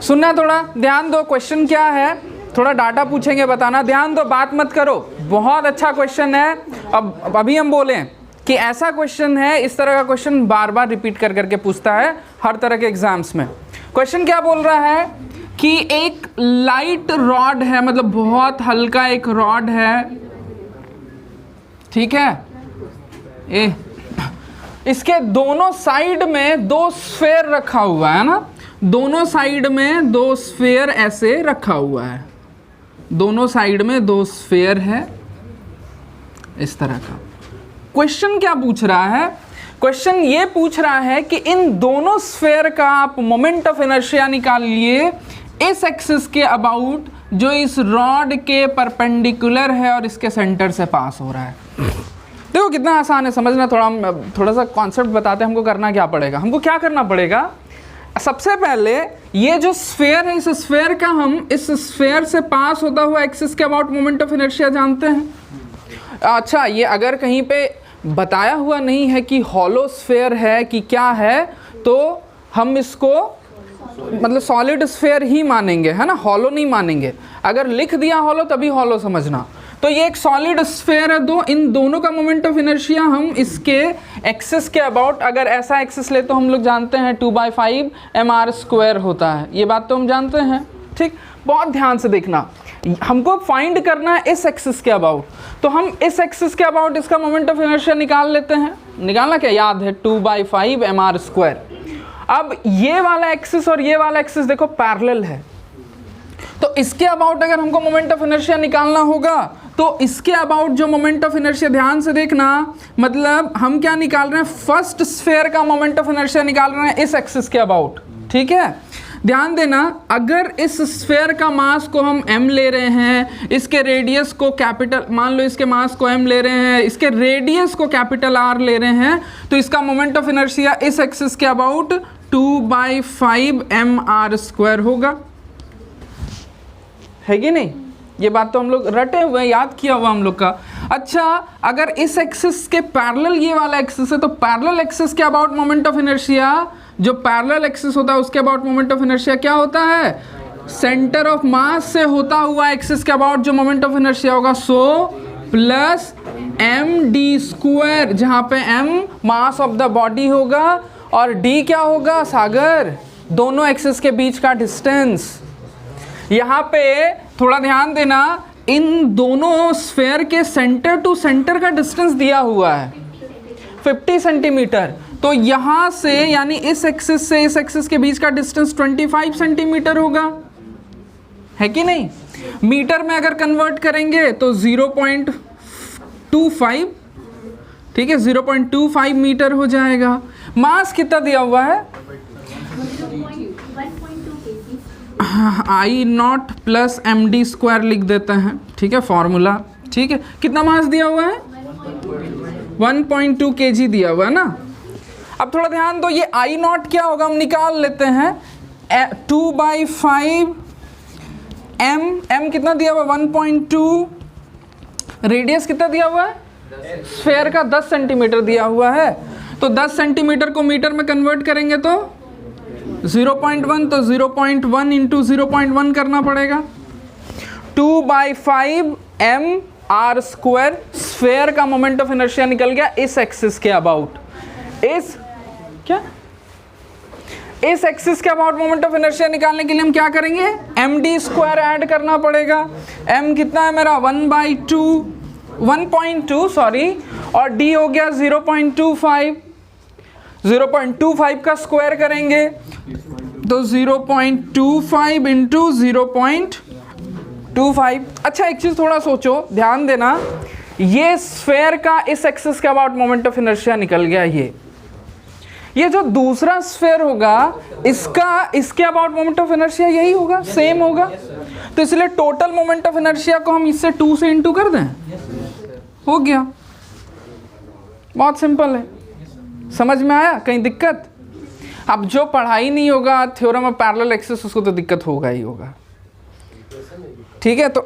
सुनना, थोड़ा ध्यान दो। क्वेश्चन क्या है, थोड़ा डाटा पूछेंगे, बताना, ध्यान दो, बात मत करो। बहुत अच्छा क्वेश्चन है। अब अभी हम बोलें कि ऐसा क्वेश्चन है, इस तरह का क्वेश्चन बार बार रिपीट कर करके पूछता है हर तरह के एग्जाम्स में। क्वेश्चन क्या बोल रहा है कि एक लाइट रॉड है, मतलब बहुत हल्का एक रॉड है, ठीक है, इसके दोनों साइड में दो स्फेयर रखा हुआ है ना, दोनों साइड में दो स्फेयर ऐसे रखा हुआ है, दोनों साइड में दो स्फेयर है इस तरह का। क्वेश्चन क्या पूछ रहा है, क्वेश्चन ये पूछ रहा है कि इन दोनों स्फेयर का आप मोमेंट ऑफ इनर्शिया निकालिए इस एक्सिस के अबाउट जो इस रॉड के परपेंडिकुलर है और इसके सेंटर से पास हो रहा है। देखो कितना आसान है समझना। थोड़ा सा कॉन्सेप्ट बताते हैं हमको करना क्या पड़ेगा। हमको क्या करना पड़ेगा, सबसे पहले ये जो स्फेयर है, इस स्फेयर का हम इस स्फेयर से पास होता हुआ एक्सिस के अबाउट मोमेंट ऑफ इनर्शिया जानते हैं। अच्छा, ये अगर कहीं पे बताया हुआ नहीं है कि हॉलो स्फेयर है कि क्या है, तो हम इसको मतलब सॉलिड स्फेयर ही मानेंगे, है ना, हॉलो नहीं मानेंगे। अगर लिख दिया हॉलो तभी हॉलो समझना। तो ये एक सॉलिड स्फेयर है, दो, इन दोनों का मोमेंट ऑफ इनर्शिया हम इसके एक्सिस के अबाउट, अगर ऐसा एक्सिस ले तो हम लोग जानते हैं 2/5 mr² होता है, ये बात तो हम जानते हैं, ठीक। बहुत ध्यान से देखना, हमको फाइंड करना है इस एक्सिस के अबाउट, तो हम इस एक्सिस के अबाउट इसका मोमेंट ऑफ इनर्शिया निकाल लेते हैं। निकालना क्या याद है, 2/5 mr²। अब ये वाला एक्सिस और ये वाला एक्सिस देखो पैरेलल है, तो इसके अबाउट अगर हमको मोमेंट ऑफ इनर्शिया निकालना होगा तो इसके अबाउट जो मोमेंट ऑफ इनर्शिया, ध्यान से देखना, मतलब हम क्या निकाल रहे हैं, फर्स्ट स्फेयर का मोमेंट ऑफ इनर्शिया निकाल रहे हैं इस एक्सिस के अबाउट, ठीक है। ध्यान देना, अगर इस स्फेयर का मास को हम m ले रहे हैं, इसके रेडियस को कैपिटल, मान लो इसके मास को m ले रहे हैं, इसके रेडियस को कैपिटल R ले रहे हैं, तो इसका मोमेंट ऑफ इनर्शिया इस एक्सिस के अबाउट 2/5 mr² होगा, है कि नहीं। ये बात तो हम लोग रटे हुए हैं, याद किया हुआ हम लोग का। अच्छा, अगर इस एक्सिस के पैरेलल ये वाला एक्सिस है, तो पैरेलल एक्सिस के अबाउट मोमेंट ऑफ इनर्शिया, जो पैरेलल एक्सिस होता है उसके अबाउट मोमेंट ऑफ इनर्शिया क्या होता है, सेंटर ऑफ मास से होता हुआ एक्सिस के अबाउट जो मोमेंट ऑफ इनर्शिया होगा, सो प्लस md², जहाँ पे m mass of the body होगा और d क्या होगा, सागर, दोनों एक्सिस के बीच का डिस्टेंस। यहाँ पे थोड़ा ध्यान देना, इन दोनों स्फेयर के सेंटर टू सेंटर का डिस्टेंस दिया हुआ है 50 सेंटीमीटर, तो यहाँ से यानी इस एक्सिस से इस एक्सिस के बीच का डिस्टेंस 25 सेंटीमीटर होगा, है कि नहीं। मीटर में अगर कन्वर्ट करेंगे तो 0.25, ठीक है, 0.25 मीटर हो जाएगा। मास कितना दिया हुआ है, I0 प्लस md² लिख देते हैं, ठीक है, फॉर्मूला, ठीक है। कितना मास दिया हुआ है, 1.2 kg दिया हुआ है ना। अब थोड़ा ध्यान दो, ये I0 क्या होगा हम निकाल लेते हैं, 2/5 m कितना दिया हुआ, 1.2, रेडियस कितना दिया हुआ है, स्फेयर का 10 सेंटीमीटर दिया हुआ है, तो 10 सेंटीमीटर को मीटर में कन्वर्ट करेंगे तो 0.1, तो 0.1 इंटू 0.1 करना पड़ेगा। 2/5 mr², स्फेयर का मोमेंट ऑफ इनर्शिया निकल गया इस एक्सिस के अबाउट, इस क्या, इस एक्सिस के अबाउट मोमेंट ऑफ इनर्शिया निकालने के लिए हम क्या करेंगे, md² ऐड करना पड़ेगा। m कितना है मेरा, 1.2 सॉरी, और d हो गया 0.25, 0.25 का स्क्वायर करेंगे तो 0.25 इंटू 0.25। अच्छा, एक चीज थोड़ा सोचो, ध्यान देना, ये स्फेयर का इस एक्सिस के अबाउट मोमेंट ऑफ इनर्शिया निकल गया, ये जो दूसरा स्फेयर होगा इसका, इसके अबाउट मोमेंट ऑफ इनर्शिया यही होगा, सेम होगा, तो इसलिए टोटल मोमेंट ऑफ इनर्शिया को हम इससे 2 से इंटू कर दें, हो गया। बहुत सिंपल है, समझ में आया, कहीं दिक्कत। अब जो पढ़ाई नहीं होगा थ्योरम ऑफ पैरेलल एक्सिस, उसको तो दिक्कत होगा ही होगा, ठीक है। तो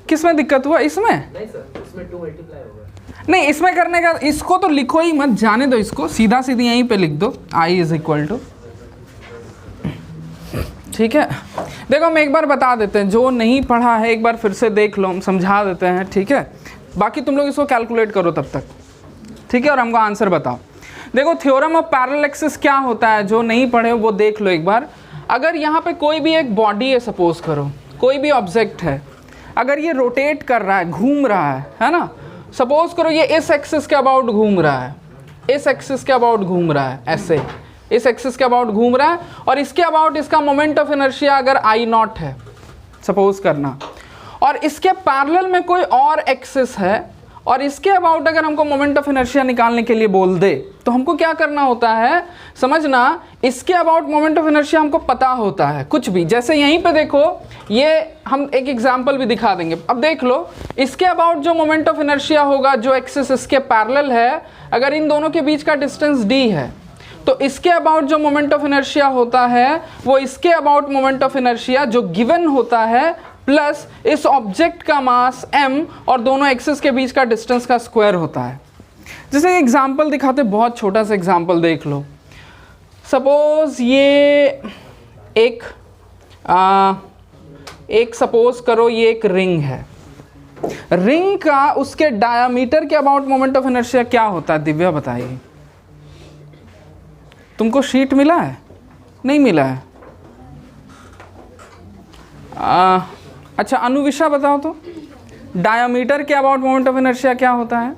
किस में दिक्कत हुआ, इसमें नहीं सर, इसमें 2 मल्टीप्लाई होगा, नहीं, इसमें करने का, इसको तो लिखो ही मत, जाने दो, इसको सीधा सीधी यहीं पे लिख दो, I = ठीक है, देखो हम एक बार बता देते हैं, जो नहीं पढ़ा है एक बार फिर से देख लो, हम समझा देते हैं, ठीक है। बाकी तुम लोग इसको कैलकुलेट करो तब तक, ठीक है, और हमको आंसर बताओ। देखो थ्योरम ऑफ पैरेलल एक्सिस क्या होता है, जो नहीं पढ़े वो देख लो एक बार। अगर यहाँ पे कोई भी एक बॉडी है, सपोज करो कोई भी ऑब्जेक्ट है, अगर ये रोटेट कर रहा है, घूम रहा है ना, सपोज करो ये इस एक्सिस के अबाउट घूम रहा है, इस एक्सिस के अबाउट घूम रहा है, ऐसे इस एक्सिस के अबाउट घूम रहा है, और इसके अबाउट इसका मोमेंट ऑफ इनर्शिया अगर आई नॉट है सपोज करना, और इसके पैरेलल में कोई और एक्सिस है, और इसके अबाउट अगर हमको मोमेंट ऑफ इनर्शिया निकालने के लिए बोल दे, तो हमको क्या करना होता है, समझना, इसके अबाउट मोमेंट ऑफ इनर्शिया हमको पता होता है कुछ भी। जैसे यहीं पे देखो, ये हम एक एग्जांपल भी दिखा देंगे। अब देख लो, इसके अबाउट जो मोमेंट ऑफ इनर्शिया होगा, जो एक्सिस इसके पैरेलल है, अगर इन दोनों के बीच का डिस्टेंस d है, तो इसके अबाउट जो मोमेंट ऑफ इनर्शिया होता है वो इसके अबाउट मोमेंट ऑफ इनर्शिया जो गिवन होता है प्लस इस ऑब्जेक्ट का मास m और दोनों एक्सिस के बीच का डिस्टेंस का स्क्वायर होता है। जैसे एग्जांपल दिखाते, बहुत छोटा सा एग्जांपल देख लो। सपोज ये एक सपोज करो ये एक रिंग है, रिंग का उसके डायामीटर के अबाउट मोमेंट ऑफ इनर्शिया क्या होता है, दिव्या बताइए। तुमको शीट मिला है? नहीं मिला है? अच्छा अनुविशा बताओ तो, डायामीटर के अबाउट मोमेंट ऑफ इनर्शिया क्या होता है?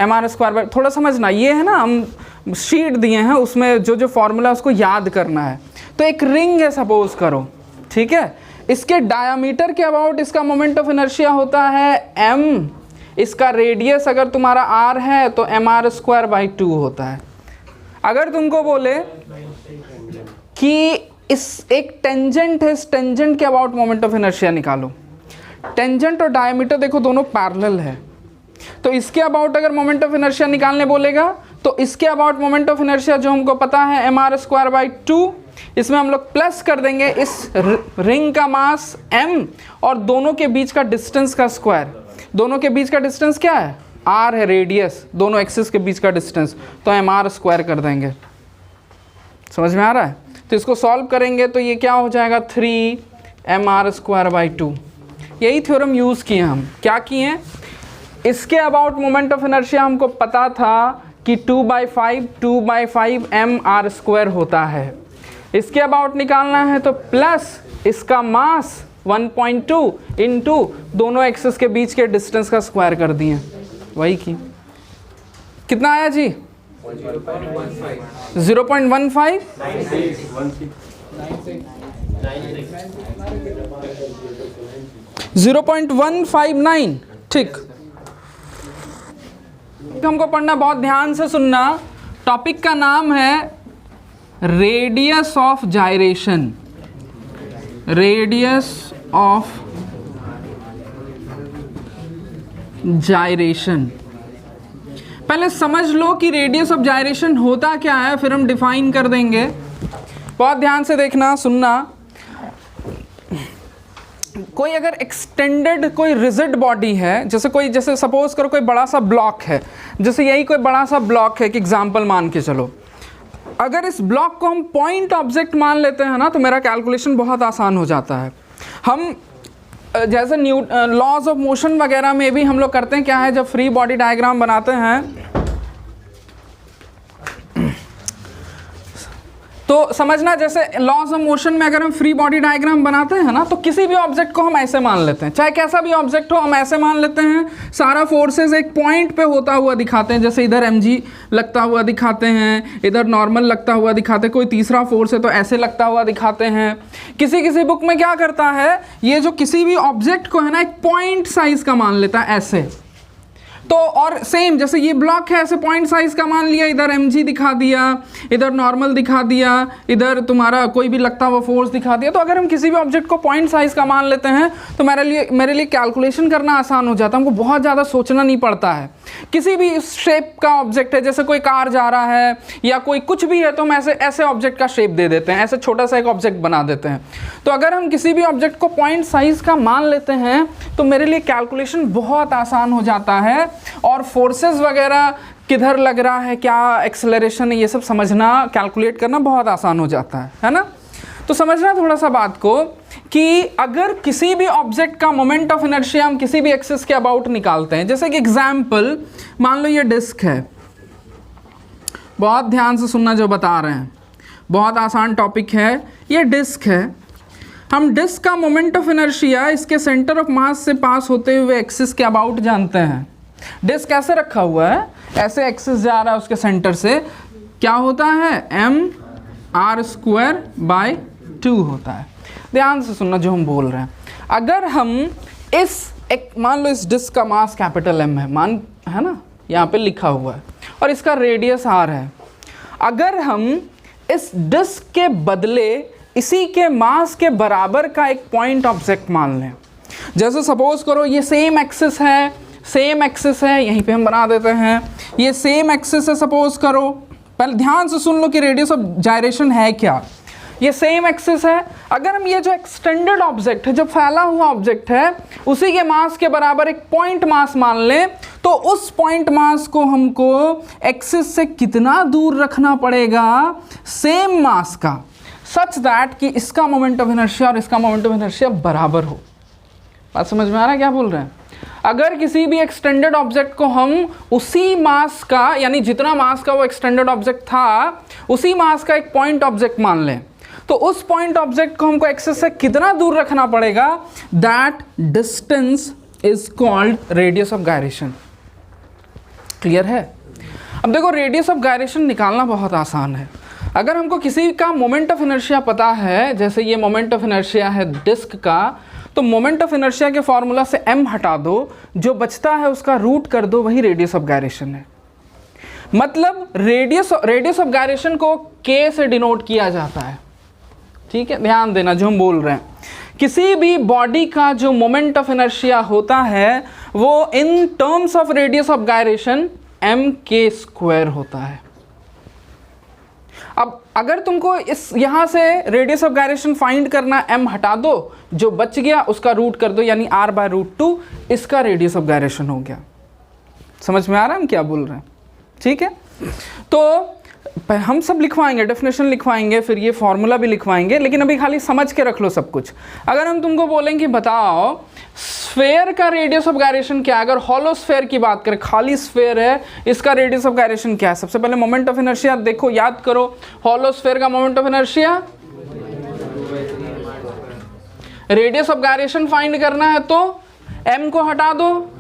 mr²। थोड़ा समझना, ये है ना, हम शीट दिए हैं, उसमें जो जो फॉर्मूला उसको याद करना है। तो एक रिंग है सपोज करो, ठीक है, इसके डायामीटर के अबाउट इसका मोमेंट ऑफ इनर्शिया होता है m, इसका रेडियस अगर तुम्हारा r है तो mr²/2 होता है। अगर तुमको बोले कि इस एक टेंजेंट है, इस टेंजेंट के अबाउट मोमेंट ऑफ इनर्शिया निकालो, टेंजेंट और डायमीटर देखो दोनों पैरेलल है, तो इसके अबाउट अगर मोमेंट ऑफ इनर्शिया निकालने बोलेगा तो इसके अबाउट मोमेंट ऑफ इनर्शिया जो हमको पता है mr²/2, इसमें हम लोग प्लस कर देंगे इस रिंग का मास m और दोनों के बीच का डिस्टेंस का स्क्वायर। दोनों के बीच का डिस्टेंस क्या है? r है, रेडियस, दोनों एक्सिस के बीच का डिस्टेंस, तो mr² कर देंगे। समझ में आ रहा है? तो इसको सॉल्व करेंगे तो ये क्या हो जाएगा, 3mr²/2। यही थ्योरम यूज़ किए हम। क्या किए? इसके अबाउट मोमेंट ऑफ इनर्शिया हमको पता था कि 2/5 mr² होता है। इसके अबाउट निकालना है तो प्लस इसका मास 1.2 इंटू दोनों एक्सिस के बीच के डिस्टेंस का स्क्वायर कर दिए, वही की। कितना आया जी? 0.15 0.159, ठीक। हमको पढ़ना, बहुत ध्यान से सुनना। टॉपिक का नाम है radius of gyration, radius of gyration. पहले समझ लो कि रेडियस ऑफ जायरेशन होता क्या है, फिर हम डिफाइन कर देंगे। बहुत ध्यान से देखना, सुनना। कोई अगर एक्सटेंडेड कोई रिजिड बॉडी है, जैसे सपोज करो कोई बड़ा सा ब्लॉक है, जैसे यही कोई बड़ा सा ब्लॉक है, एक एग्जांपल मान के चलो। अगर इस ब्लॉक को हम पॉइंट ऑब्जेक्ट मान लेते हैं ना, तो मेरा कैलकुलेशन बहुत आसान हो जाता है। हम जैसे लॉज ऑफ मोशन वगैरह में भी हम लोग करते हैं क्या है, जब फ्री बॉडी डायग्राम बनाते हैं तो समझना, जैसे लॉज ऑफ मोशन में अगर हम फ्री बॉडी डायग्राम बनाते हैं ना, तो किसी भी ऑब्जेक्ट को हम ऐसे मान लेते हैं, चाहे कैसा भी ऑब्जेक्ट हो हम ऐसे मान लेते हैं। सारा फोर्सेस एक पॉइंट पे होता हुआ दिखाते हैं, जैसे इधर mg लगता हुआ दिखाते हैं, इधर नॉर्मल लगता हुआ दिखाते हैं, कोई तीसरा फोर्स है तो ऐसे लगता हुआ दिखाते हैं। किसी किसी बुक में क्या करता है, ये जो किसी भी ऑब्जेक्ट को है ना, एक पॉइंट साइज का मान लेता है ऐसे। तो और सेम जैसे ये ब्लॉक है, ऐसे पॉइंट साइज का मान लिया, इधर mg दिखा दिया, इधर नॉर्मल दिखा दिया, इधर तुम्हारा कोई भी लगता हुआ फोर्स दिखा दिया। तो अगर हम किसी भी ऑब्जेक्ट को पॉइंट साइज का मान लेते हैं तो मेरे लिए कैलकुलेशन करना आसान हो जाता है, हमको बहुत ज़्यादा सोचना नहीं पड़ता है। किसी भी शेप का ऑब्जेक्ट है, जैसे कोई कार जा रहा है या कोई कुछ भी है, तो हम ऐसे ऑब्जेक्ट का शेप दे देते हैं, ऐसे छोटा सा एक ऑब्जेक्ट बना देते हैं। तो अगर हम किसी भी ऑब्जेक्ट को पॉइंट साइज का मान लेते हैं तो मेरे लिए कैलकुलेशन बहुत आसान हो जाता है, और फोर्सेस वगैरह किधर लग रहा है, क्या एक्सेलरेशन है, ये सब समझना, कैलकुलेट करना बहुत आसान हो जाता है ना। तो समझना थोड़ा सा बात को कि अगर किसी भी ऑब्जेक्ट का मोमेंट ऑफ इनर्शिया हम किसी भी एक्सिस के अबाउट निकालते हैं, जैसे कि एग्जाम्पल मान लो ये डिस्क है, बहुत ध्यान से सुनना जो बता रहे हैं, बहुत आसान टॉपिक है। ये डिस्क है, हम डिस्क का मोमेंट ऑफ इनर्शिया इसके सेंटर ऑफ मास से पास होते हुए एक्सिस के अबाउट जानते हैं। डिस्क ऐसे रखा हुआ है, ऐसे एक्सिस जा रहा है उसके सेंटर से, क्या होता है mr²/2 होता है। ध्यान से सुनना जो हम बोल रहे हैं। अगर हम मान लो इस डिस्क का मास कैपिटल M है ना, यहाँ पे लिखा हुआ है, और इसका रेडियस r है। अगर हम इस डिस्क के बदले इसी के मास के बराबर का एक पॉइंट ऑब्जेक्ट मान लें, जैसे सपोज करो ये सेम एक्सिस है, यहीं पे हम बना देते हैं, ये सेम एक्सिस है सपोज करो। पहले ध्यान से सुन लो कि रेडियस ऑफ जायरेशन है क्या। ये सेम एक्सिस है, अगर हम ये जो एक्सटेंडेड ऑब्जेक्ट है, जो फैला हुआ ऑब्जेक्ट है, उसी के मास के बराबर एक पॉइंट मास मान लें, तो उस पॉइंट मास को हमको एक्सिस से कितना दूर रखना पड़ेगा, सेम मास का, सच दैट कि इसका मोमेंट ऑफ इनर्शिया और इसका मोमेंट ऑफ इनर्शिया बराबर हो। बात समझ में आ रहा है क्या बोल रहे हैं? अगर किसी भी एक्सटेंडेड ऑब्जेक्ट को हम उसी मास का, यानी जितना मास का वो एक्सटेंडेड ऑब्जेक्ट था, उसी मास का एक पॉइंट ऑब्जेक्ट मान लें, तो उस पॉइंट ऑब्जेक्ट को हमको एक्सिस से कितना दूर रखना पड़ेगा, that distance is called radius of gyration. Clear है? अब देखो, रेडियस ऑफ गायरेशन निकालना बहुत आसान है। अगर हमको किसी का मोमेंट ऑफ इनर्शिया पता है, जैसे ये मोमेंट ऑफ इनर्शिया है डिस्क का, तो मोमेंट ऑफ इनर्शिया के फॉर्मूला से m हटा दो, जो बचता है उसका रूट कर दो, वही रेडियस ऑफ गायरेशन है। मतलब रेडियस ऑफ गायरेशन को k से डिनोट किया जाता है। ठीक है, ध्यान देना जो हम बोल रहे हैं। किसी भी बॉडी का जो मोमेंट ऑफ इनर्शिया होता है वो in terms of radius of gyration mk² होता है। अब अगर तुमको इस यहां से रेडियस ऑफ गायरेशन फाइंड करना, m हटा दो, जो बच गया उसका रूट कर दो, यानी r/√2, इसका रेडियस ऑफ गायरेशन हो गया। समझ में आ रहा है हम क्या बोल रहे हैं? ठीक है, तो हम सब लिखवाएंगे, डेफिनेशन लिखवाएंगे, फिर ये फॉर्मूला भी लिखवाएंगे, लेकिन अभी खाली समझ के रख लो सब कुछ। अगर हम तुमको बोलेंगे बताओ स्फेयर का रेडियस ऑफ गायरेशन क्या है, अगर हॉलो स्फेयर की बात करें, खाली स्फेयर है, इसका रेडियस ऑफ गायरेशन क्या है? सबसे पहले मोमेंट ऑफ इनर्शिया देखो, याद करो, हॉलो स्फेयर का moment of inertia, radius of gyration find करना है तो m को हटा दो,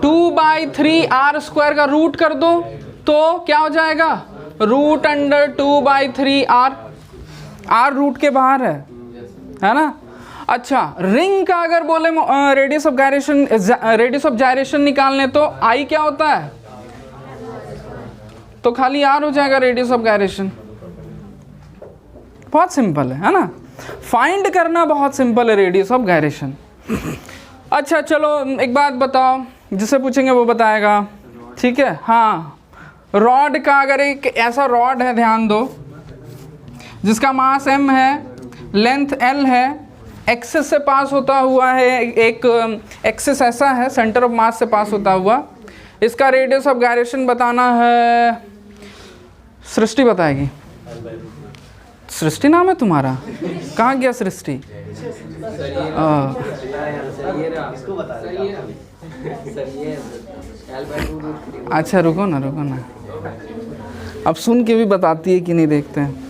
2/3r² का रूट कर दो, तो क्या हो जाएगा, √2/3r। r रूट के बाहर है ना। अच्छा, रिंग का अगर बोले रेडियस ऑफ जायरेशन निकालने, तो i क्या होता है, तो खाली r हो जाएगा रेडियस ऑफ गायरेशन। बहुत सिंपल है ना, फाइंड करना बहुत सिंपल है रेडियस ऑफ गायरेशन। अच्छा चलो एक बात बताओ, जिसे पूछेंगे वो बताएगा। ठीक है, हाँ, रॉड का अगर एक ऐसा रॉड है, ध्यान दो, जिसका मास m है, लेंथ l है, एक्सिस से पास होता हुआ है, एक एक्सिस ऐसा है सेंटर ऑफ मास से पास होता हुआ, इसका रेडियस ऑफ गायरेशन बताना है, सृष्टि बताएगी। सृष्टि नाम है तुम्हारा? कहाँ गया सृष्टि? अच्छा रुको ना, अब सुन के भी बताती है कि नहीं, देखते हैं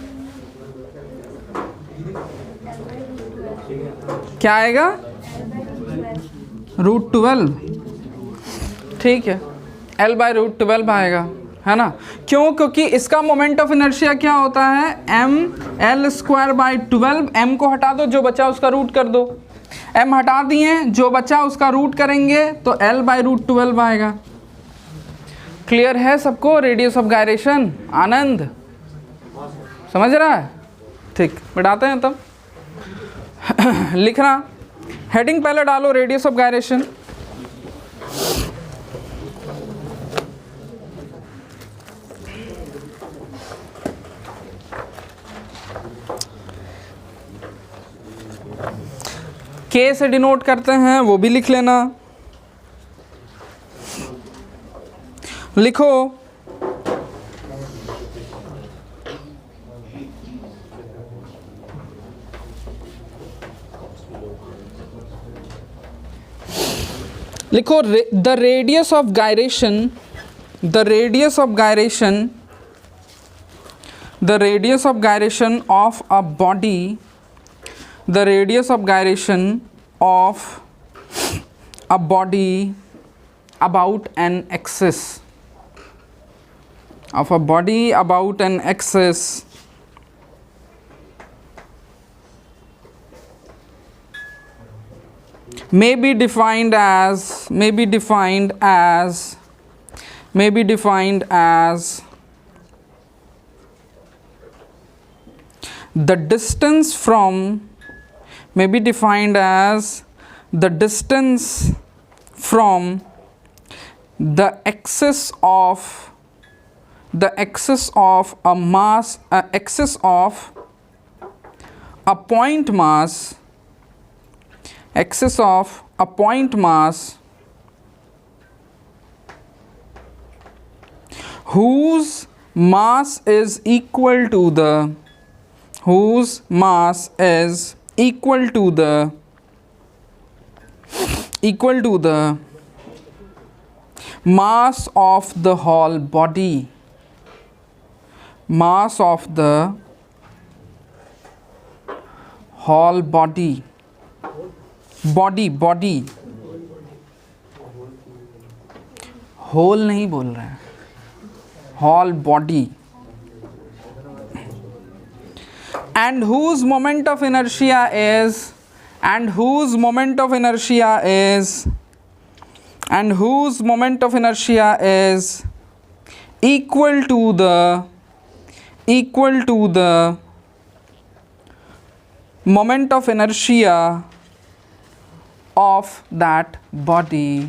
क्या आएगा, √12। ठीक है, l/√12 आएगा, है ना। क्यों? क्योंकि इसका मोमेंट ऑफ इनर्शिया क्या होता है, ml²/12। m को हटा दो, जो बचा उसका रूट कर दो, m हटा दिए, जो बचा उसका रूट करेंगे, तो l/√12 आएगा। क्लियर है सबको रेडियस ऑफ गायरेशन? आनंद समझ रहा है? ठीक, बढ़ाते हैं तब। लिखना, हेडिंग पहले डालो रेडियस ऑफ गायरेशन। K से डिनोट करते हैं, वो भी लिख लेना। लिखो, लिखो the radius of gyration, the radius of gyration, the radius of gyration of a body, the radius of gyration of a body about an axis, of a body about an axis may be defined as the distance from, may be defined as the distance from the axis of a mass, axis of a point mass, axis of a point mass whose mass is equal to the, whose mass is equal to the mass of the whole body, mass of the whole body, body whole नहीं बोल रहे हैं, whole body, and whose moment of inertia is, and whose moment of inertia is, and whose moment of inertia is equal to the moment of inertia of that body.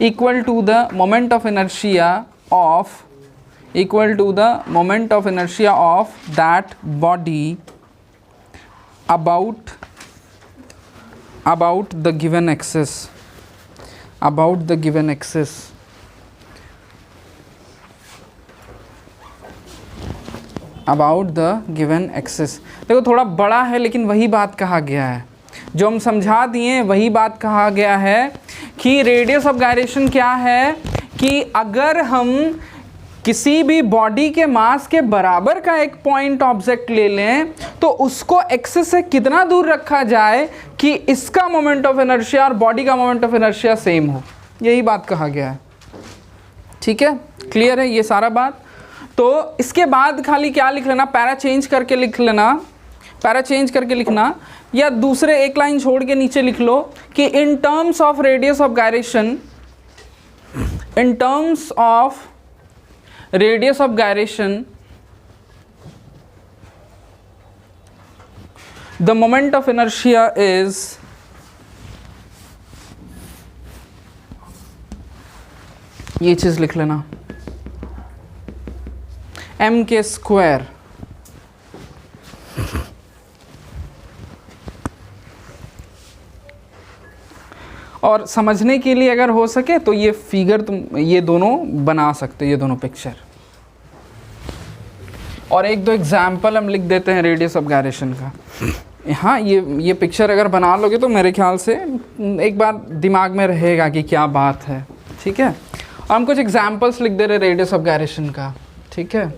Equal to the moment of inertia of, equal to the moment of inertia of that body about the given axis, about the given axis. About the given axis. देखो थोड़ा बड़ा है लेकिन वही बात कहा गया है, जो हम समझा दिए वही बात कहा गया है कि रेडियस ऑफ गायरेशन क्या है कि अगर हम किसी भी बॉडी के मास के बराबर का एक पॉइंट ऑब्जेक्ट ले लें तो उसको एक्सिस से कितना दूर रखा जाए कि इसका मोमेंट ऑफ इनर्शिया और बॉडी का मोमेंट ऑफ इनर्शिया सेम हो, यही बात कहा गया है। ठीक है, क्लियर है ये सारा बात। तो इसके बाद खाली क्या लिख लेना, पैरा चेंज करके लिख लेना, पैरा चेंज करके लिखना, या दूसरे एक लाइन छोड़ के नीचे लिख लो कि in terms of radius of gyration, in terms of radius of gyration, the moment of inertia is ये चीज लिख लेना m² और समझने के लिए अगर हो सके तो ये फिगर तुम ये दोनों बना सकते हो, ये दोनों पिक्चर, और एक दो एग्जाम्पल हम लिख देते हैं रेडियस ऑफ गायरेशन का। हाँ, ये पिक्चर अगर बना लोगे तो मेरे ख्याल से एक बार दिमाग में रहेगा कि क्या बात है। ठीक है, और हम कुछ एग्जाम्पल्स लिख दे रहे रेडियस ऑफ गायरेशन का। ठीक है,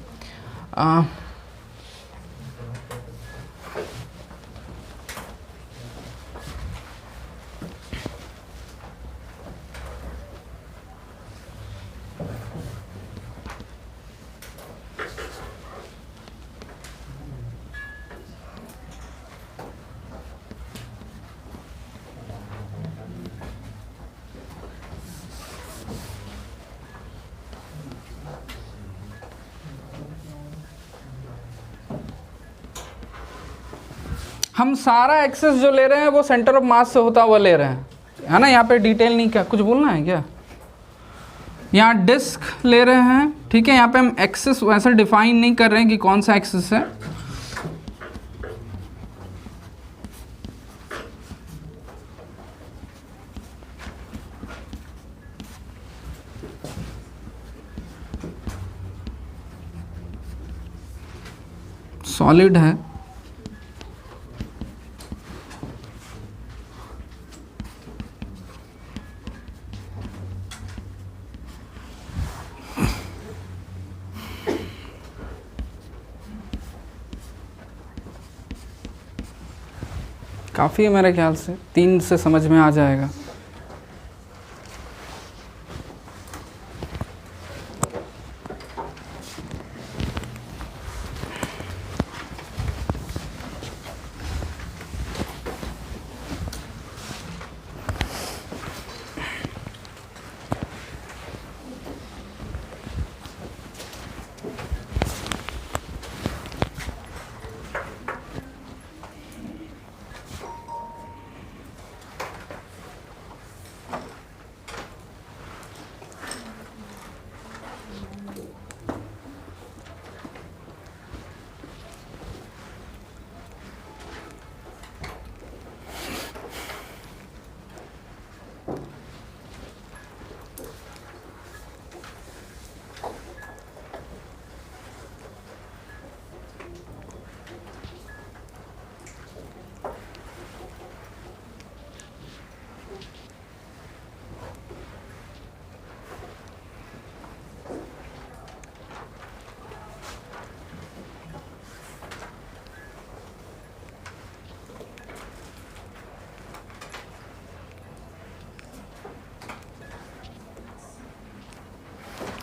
हम सारा एक्सेस जो ले रहे हैं वो सेंटर ऑफ मास से होता हुआ ले रहे हैं, है ना। यहाँ पे डिटेल नहीं, क्या कुछ बोलना है क्या? यहाँ डिस्क ले रहे हैं, ठीक है। यहाँ पे हम एक्सेस वैसे डिफाइन नहीं कर रहे हैं कि कौन सा एक्सेस है। सॉलिड है, काफ़ी है मेरे ख्याल से, 3 से समझ में आ जाएगा।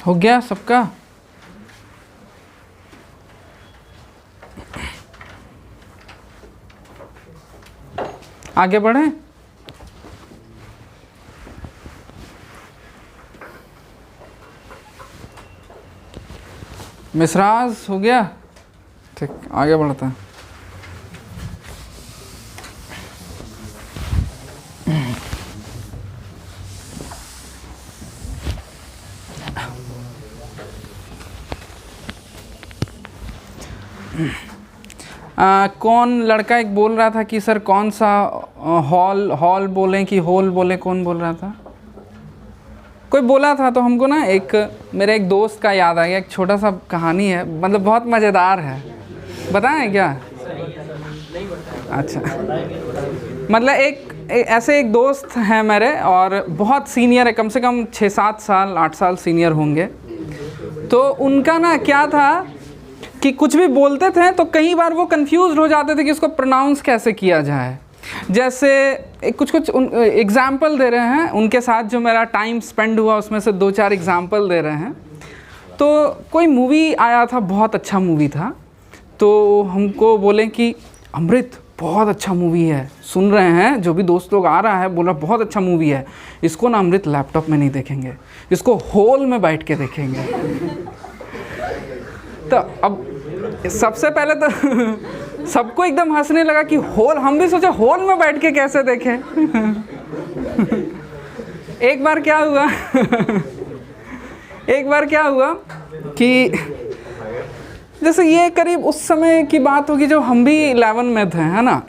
हो गया सबका? आगे बढ़ें? मिसराज हो गया? ठीक, आगे बढ़ते हैं। कौन लड़का एक बोल रहा था कि सर कौन सा हॉल बोलें कि होल बोलें, कौन बोल रहा था? कोई बोला था, तो हमको ना एक मेरे एक दोस्त का याद आ गया। एक छोटा सा कहानी है, मतलब बहुत मज़ेदार है। बताएं क्या? अच्छा, मतलब ऐसे एक दोस्त हैं मेरे, और बहुत सीनियर है, कम से कम 6-7 साल 8 साल सीनियर होंगे। तो उनका ना क्या था कि कुछ भी बोलते थे तो कई बार वो कंफ्यूज हो जाते थे कि उसको प्रोनाउंस कैसे किया जाए। जैसे कुछ एग्जाम्पल दे रहे हैं, उनके साथ जो मेरा टाइम स्पेंड हुआ उसमें से 2-4 एग्जाम्पल दे रहे हैं। तो कोई मूवी आया था, बहुत अच्छा मूवी था, तो हमको बोले कि अमृत बहुत अच्छा मूवी है, सुन रहे हैं, जो भी दोस्त लोग आ रहा है बोल रहा बहुत अच्छा मूवी है, इसको ना अमृत लैपटॉप में नहीं देखेंगे, इसको हॉल में बैठ के देखेंगे। तो अब सबसे पहले तो सबको एकदम हंसने लगा कि हॉल, हम भी सोचे हॉल में बैठ के कैसे देखें। एक बार क्या हुआ कि जैसे ये करीब उस समय की बात होगी जब हम भी 11 में थे, है ना।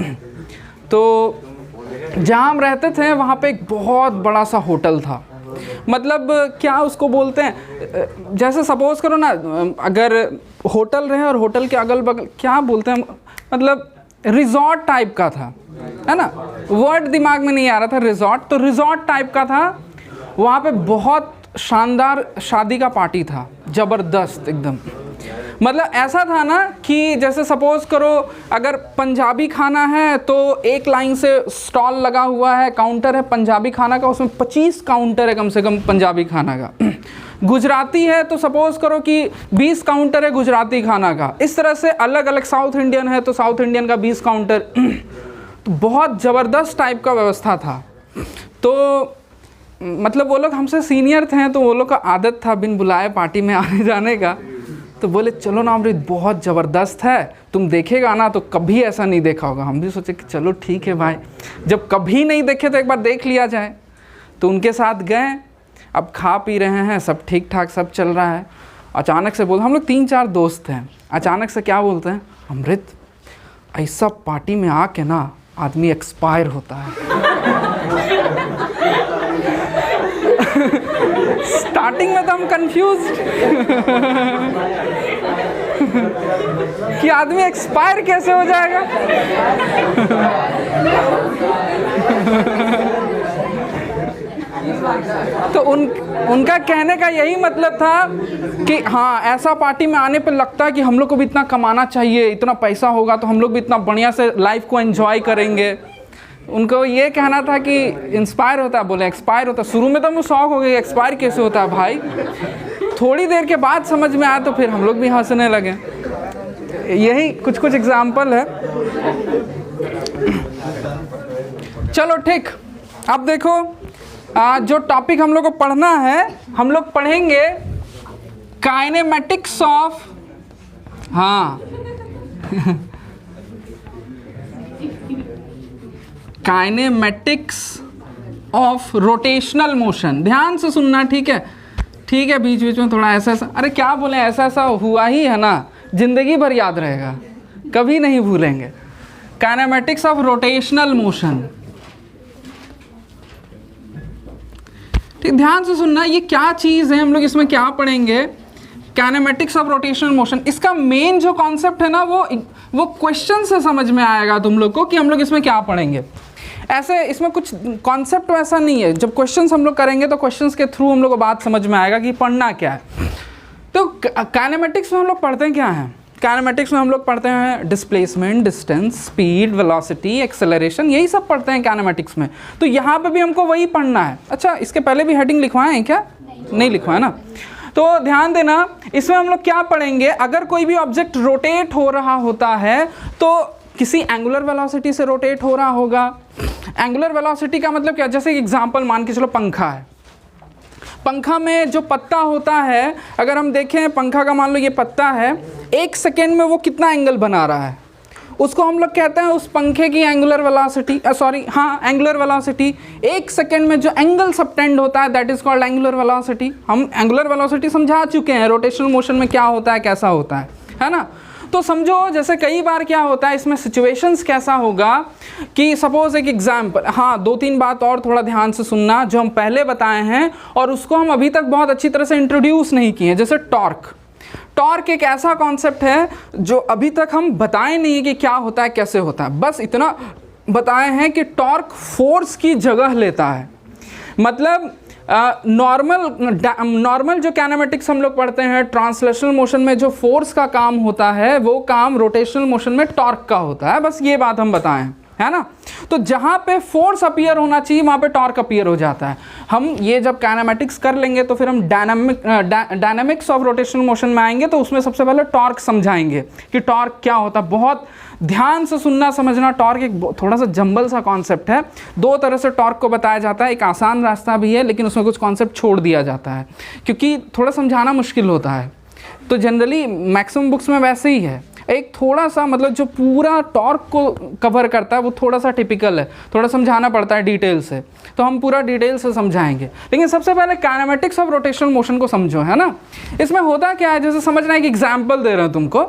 तो जहाँ हम रहते थे वहाँ पे एक बहुत बड़ा सा होटल था। मतलब क्या उसको बोलते हैं, जैसे सपोज करो ना, अगर होटल रहे और होटल के अगल बगल क्या बोलते हैं, मतलब रिजॉर्ट टाइप का था, है ना। वर्ड दिमाग में नहीं आ रहा था, रिजॉर्ट, तो रिजॉर्ट टाइप का था। वहाँ पे बहुत शानदार शादी का पार्टी था, ज़बरदस्त एकदम। मतलब ऐसा था ना कि जैसे सपोज करो अगर पंजाबी खाना है तो एक लाइन से स्टॉल लगा हुआ है, काउंटर है पंजाबी खाना का, उसमें 25 काउंटर है कम से कम पंजाबी खाना का। गुजराती है तो सपोज करो कि 20 काउंटर है गुजराती खाना का। इस तरह से अलग अलग, साउथ इंडियन है तो साउथ इंडियन का 20 काउंटर। तो बहुत ज़बरदस्त टाइप का व्यवस्था था। तो मतलब वो लोग हमसे सीनियर थे, तो वो लोग का आदत था बिन बुलाए पार्टी में आने जाने का। तो बोले चलो ना अमृत, बहुत ज़बरदस्त है, तुम देखेगा ना तो कभी ऐसा नहीं देखा होगा। हम भी सोचे कि चलो ठीक है भाई, जब कभी नहीं देखे तो एक बार देख लिया जाए। तो उनके साथ गए, अब खा पी रहे हैं, सब ठीक ठाक सब चल रहा है। अचानक से हम लोग 3-4 दोस्त हैं, अचानक से क्या बोलते हैं, अमृत ऐसा पार्टी में आके ना आदमी एक्सपायर होता है। स्टार्टिंग में तो हम कंफ्यूज्ड कि आदमी एक्सपायर कैसे हो जाएगा। तो उनका कहने का यही मतलब था कि हाँ, ऐसा पार्टी में आने पर लगता है कि हम लोग को भी इतना कमाना चाहिए, इतना पैसा होगा तो हम लोग भी इतना बढ़िया से लाइफ को एंजॉय करेंगे। उनको ये कहना था कि इंस्पायर होता है, बोले एक्सपायर होता है। शुरू में तो मैं शौक हो गई, एक्सपायर कैसे होता है भाई। थोड़ी देर के बाद समझ में आया तो फिर हम लोग भी हंसने लगे। यही कुछ कुछ एग्जाम्पल है। चलो ठीक, अब देखो जो टॉपिक हम लोग को पढ़ना है, हम लोग पढ़ेंगे काइनेमेटिक्स ऑफ, हाँ काइनेमेटिक्स ऑफ रोटेशनल मोशन। ध्यान से सुनना, ठीक है, ठीक है। बीच बीच में थोड़ा ऐसा ऐसा, अरे क्या बोले, ऐसा ऐसा हुआ ही है ना, जिंदगी भर याद रहेगा, कभी नहीं भूलेंगे। काइनेमेटिक्स ऑफ रोटेशनल मोशन, ठीक, ध्यान से सुनना। ये क्या चीज़ है, हम लोग इसमें क्या पढ़ेंगे, काइनेमेटिक्स ऑफ रोटेशनल मोशन। इसका मेन जो कॉन्सेप्ट है ना, वो क्वेश्चन से समझ में आएगा तुम लोग को कि हम लोग इसमें क्या पढ़ेंगे। ऐसे इसमें कुछ कॉन्सेप्ट वैसा नहीं है। जब क्वेश्चंस हम लोग करेंगे तो क्वेश्चंस के थ्रू हम लोग को बात समझ में आएगा कि पढ़ना क्या है। तो काइनेमेटिक्स में हम लोग पढ़ते हैं क्या है, काइनेमेटिक्स में हम लोग पढ़ते हैं displacement, distance, speed, velocity, acceleration, यही सब पढ़ते हैं काइनेमेटिक्स में। तो यहाँ पे भी हमको वही पढ़ना है। अच्छा, इसके पहले भी हेडिंग लिखवाएं हैं क्या? नहीं लिखवाए ना। तो ध्यान देना, इसमें हम लोग क्या पढ़ेंगे, अगर कोई भी ऑब्जेक्ट रोटेट हो रहा होता है तो किसी एंगुलर वेलोसिटी से रोटेट हो रहा होगा। एंगुलर वेलोसिटी का मतलब क्या, जैसे एग्जांपल मान के चलो पंखा है। पंखा में जो पत्ता होता है, अगर हम देखें पंखा का, मान लो ये पत्ता है, 1 सेकेंड में वो कितना एंगल बना रहा है, उसको हम लोग कहते हैं उस पंखे की angular velocity, angular velocity. 1 second में जो एंगल सबटेंड होता है that is called angular velocity. हम एंगुलर वेलोसिटी समझा चुके हैं, रोटेशनल मोशन में क्या होता है, कैसा होता है ना। तो समझो जैसे कई बार क्या होता है, इसमें सिचुएशंस कैसा होगा कि सपोज एक एग्जाम्पल, हाँ 2-3 बात और थोड़ा ध्यान से सुनना जो हम पहले बताए हैं और उसको हम अभी तक बहुत अच्छी तरह से इंट्रोड्यूस नहीं किए। जैसे टॉर्क, टॉर्क एक ऐसा कॉन्सेप्ट है जो अभी तक हम बताए नहीं है कि क्या होता है, कैसे होता है। बस इतना बताए हैं कि टॉर्क फोर्स की जगह लेता है। मतलब नॉर्मल जो काइनेमेटिक्स हम लोग पढ़ते हैं, ट्रांसलेशनल मोशन में जो फोर्स का काम होता है वो काम रोटेशनल मोशन में टॉर्क का होता है। बस ये बात हम बताएं, है ना। तो जहाँ पे फोर्स अपीयर होना चाहिए वहाँ पे टॉर्क अपीयर हो जाता है। हम ये जब काइनेमेटिक्स कर लेंगे तो फिर हम डायनामिक्स ऑफ रोटेशनल मोशन में आएंगे तो उसमें सबसे पहले टॉर्क समझाएंगे कि टॉर्क क्या होता है। बहुत ध्यान से सुनना समझना, टॉर्क एक थोड़ा सा जंबल सा कॉन्सेप्ट है। 2 तरह से टॉर्क को बताया जाता है, एक आसान रास्ता भी है लेकिन उसमें कुछ कॉन्सेप्ट छोड़ दिया जाता है क्योंकि थोड़ा समझाना मुश्किल होता है। तो जनरली मैक्सिमम बुक्स में वैसे ही है। एक थोड़ा सा मतलब जो पूरा टॉर्क को कवर करता है वो थोड़ा सा टिपिकल है, थोड़ा समझाना पड़ता है डिटेल से, तो हम पूरा डिटेल से समझाएंगे। लेकिन सबसे पहले काइनेमेटिक्स ऑफ रोटेशनल मोशन को समझो, है ना। इसमें होता क्या है, जैसे समझना है, एक एग्जाम्पल दे रहा हूँ तुमको।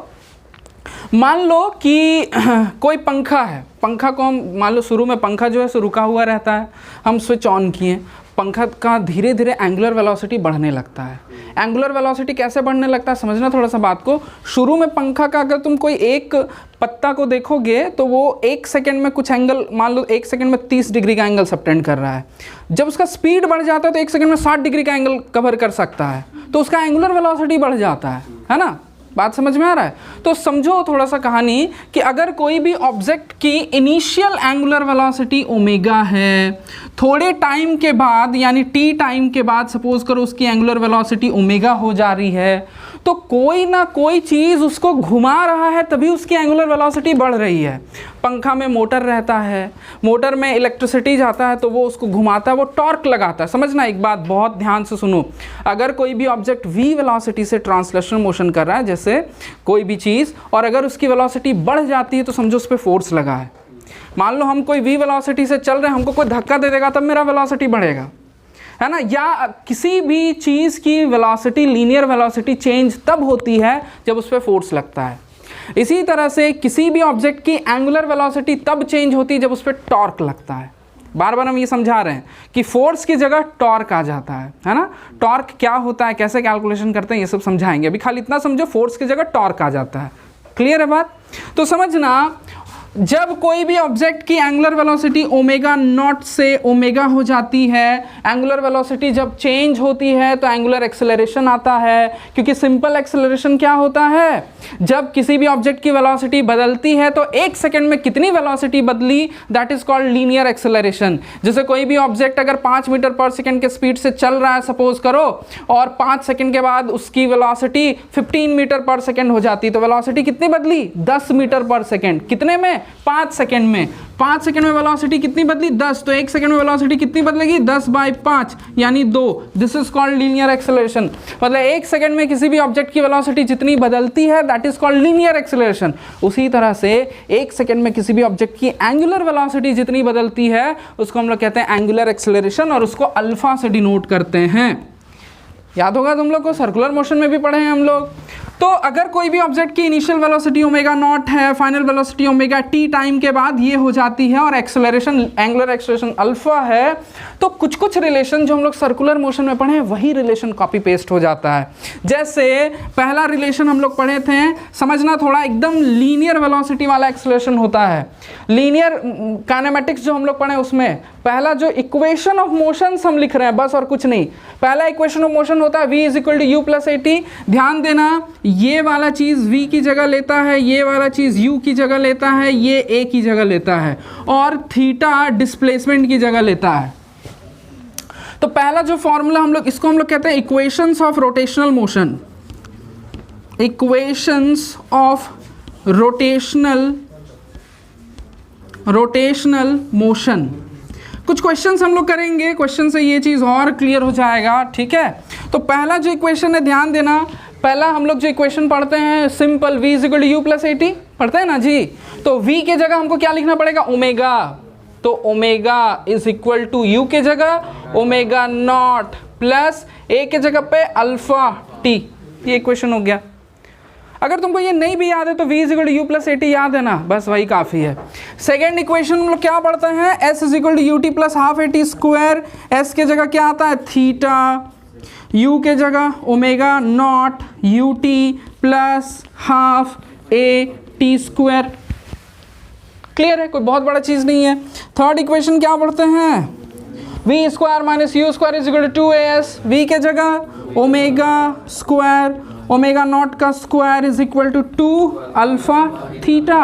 मान लो कि कोई पंखा है, पंखा को हम मान लो शुरू में पंखा जो है सो रुका हुआ रहता है, हम स्विच ऑन किए, पंखा का धीरे धीरे एंगुलर वेलोसिटी बढ़ने लगता है। एंगुलर वेलोसिटी कैसे बढ़ने लगता है समझना थोड़ा सा बात को। शुरू में पंखा का अगर तुम कोई एक पत्ता को देखोगे तो वो 1 सेकेंड में कुछ एंगल, मान लो 1 सेकेंड में 30 डिग्री का एंगल सबटेंड कर रहा है। जब उसका स्पीड बढ़ जाता है तो 1 सेकेंड में 60 डिग्री का एंगल कवर कर सकता है, तो उसका एंगुलर वेलोसिटी बढ़ जाता है ना। बात समझ में आ रहा है। तो समझो थोड़ा सा कहानी कि अगर कोई भी ऑब्जेक्ट की इनिशियल एंगुलर वेलोसिटी ओमेगा है, थोड़े टाइम के बाद यानी टी टाइम के बाद सपोज करो उसकी एंगुलर वेलोसिटी ओमेगा हो जा रही है, तो कोई ना कोई चीज़ उसको घुमा रहा है तभी उसकी एंगुलर वेलोसिटी बढ़ रही है। पंखा में मोटर रहता है, मोटर में इलेक्ट्रिसिटी जाता है तो वो उसको घुमाता है, वो टॉर्क लगाता है। समझना एक बात बहुत ध्यान से सुनो, अगर कोई भी ऑब्जेक्ट v वेलोसिटी से ट्रांसलेशनल मोशन कर रहा है जैसे कोई भी चीज़, और अगर उसकी वेलोसिटी बढ़ जाती है तो समझो उस पर फोर्स लगा है। मान लो हम कोई v वेलोसिटी से चल रहे हैं, हमको कोई धक्का दे देगा तब मेरा वेलोसिटी बढ़ेगा, है ना। या किसी भी चीज़ की वेलोसिटी, लीनियर वेलोसिटी चेंज तब होती है जब उस पर फोर्स लगता है। इसी तरह से किसी भी ऑब्जेक्ट की एंगुलर वेलोसिटी तब चेंज होती है जब उस पर टॉर्क लगता है। बार बार हम ये समझा रहे हैं कि फोर्स की जगह टॉर्क आ जाता है ना। टॉर्क क्या होता है, कैसे कैलकुलेशन करते हैं, ये सब समझाएंगे। अभी खाली इतना समझो, फोर्स की जगह टॉर्क आ जाता है। क्लियर है बात। तो समझना जब कोई भी ऑब्जेक्ट की एंगुलर वेलोसिटी ओमेगा नॉट से ओमेगा हो जाती है, एंगुलर वेलोसिटी जब चेंज होती है तो एंगुलर एक्सेलरेशन आता है, क्योंकि सिंपल एक्सेलरेशन क्या होता है, जब किसी भी ऑब्जेक्ट की वेलोसिटी बदलती है तो एक सेकंड में कितनी वेलोसिटी बदली, that is called linear acceleration. जैसे कोई भी ऑब्जेक्ट अगर 5 मीटर पर सेकंड के स्पीड से चल रहा है सपोज करो, और 5 सेकंड के बाद उसकी वेलोसिटी 15 मीटर पर सेकंड हो जाती, तो वेलोसिटी कितनी बदली, 10 मीटर पर सेकंड। कितने में, 5 सेकंड में। 5 सेकंड में वेलोसिटी कितनी बदली, 10, तो एक सेकंड में वेलोसिटी कितनी बदलेगी, 10/5 यानी 2। This is called linear acceleration. मतलब एक सेकंड में किसी भी ऑब्जेक्ट की वेलोसिटी जितनी बदलती है that is called linear acceleration. उसी तरह से एक सेकंड में किसी भी ऑब्जेक्ट की एंगुलर वेलोसिटी जितनी बदलती है उसको हम लोग कहते हैं एंगुलर एक्सेलरेशन, और उसको अल्फा से डिनोट करते हैं। याद होगा तुम लोग को, सर्कुलर मोशन में भी पढ़े हैं हम लोग। तो अगर कोई भी ऑब्जेक्ट की इनिशियल वेलोसिटी ओमेगा नॉट है, final velocity omega T time के बाद ये हो जाती है, और एक्सेलरेशन एंगुलर एक्सेलरेशन अल्फा है, तो कुछ कुछ रिलेशन जो हम लोग सर्कुलर मोशन में पढ़े हैं वही रिलेशन कॉपी पेस्ट हो जाता है। जैसे पहला रिलेशन हम लोग पढ़े थे, समझना थोड़ा, एकदम लीनियर वेलोसिटी वाला एक्सेलरेशन होता है। लीनियर काइनेमेटिक्स जो हम लोग पढ़े उसमें पहला जो इक्वेशन ऑफ मोशन हम लिख रहे हैं बस, और कुछ नहीं। पहला इक्वेशन ऑफ मोशन होता है v = u + at। ध्यान देना, ये वाला चीज़ v की जगह लेता है, ये वाला चीज़ u की जगह लेता है, ये a की जगह लेता है, और थीटा डिस्प्लेसमेंट की जगह लेता है। तो पहला जो फॉर्मूला हम लोग, इसको हम लोग कहते हैं equations of rotational motion. Equations of rotational motion. कुछ क्वेश्चंस हम लोग करेंगे, क्वेश्चन से ये चीज़ और क्लियर हो जाएगा, ठीक है। तो पहला जो इक्वेशन है, ध्यान देना, पहला हम लोग जो इक्वेशन पढ़ते हैं सिंपल v = u + at पढ़ते हैं ना जी। तो v के जगह हमको क्या लिखना पड़ेगा, ओमेगा। तो ओमेगा = u के जगह ओमेगा नॉट प्लस a के जगह पे अल्फा t। ये इक्वेशन हो गया। अगर तुमको ये नहीं भी याद है तो v = u + at याद है ना, बस वही काफ़ी है। सेकेंड इक्वेशन हम लोग क्या पढ़ते हैं, s = ut + ½ at²। s के जगह क्या आता है, थीटा, u के जगह omega naught ut + ½ at²। Clear है, कोई बहुत बड़ा चीज़ नहीं है। थर्ड इक्वेशन क्या पढ़ते हैं, v² - u² = 2as। v के जगह ओमेगा स्क्वायर, ओमेगा नॉट का स्क्वायर = 2 अल्फा थीटा।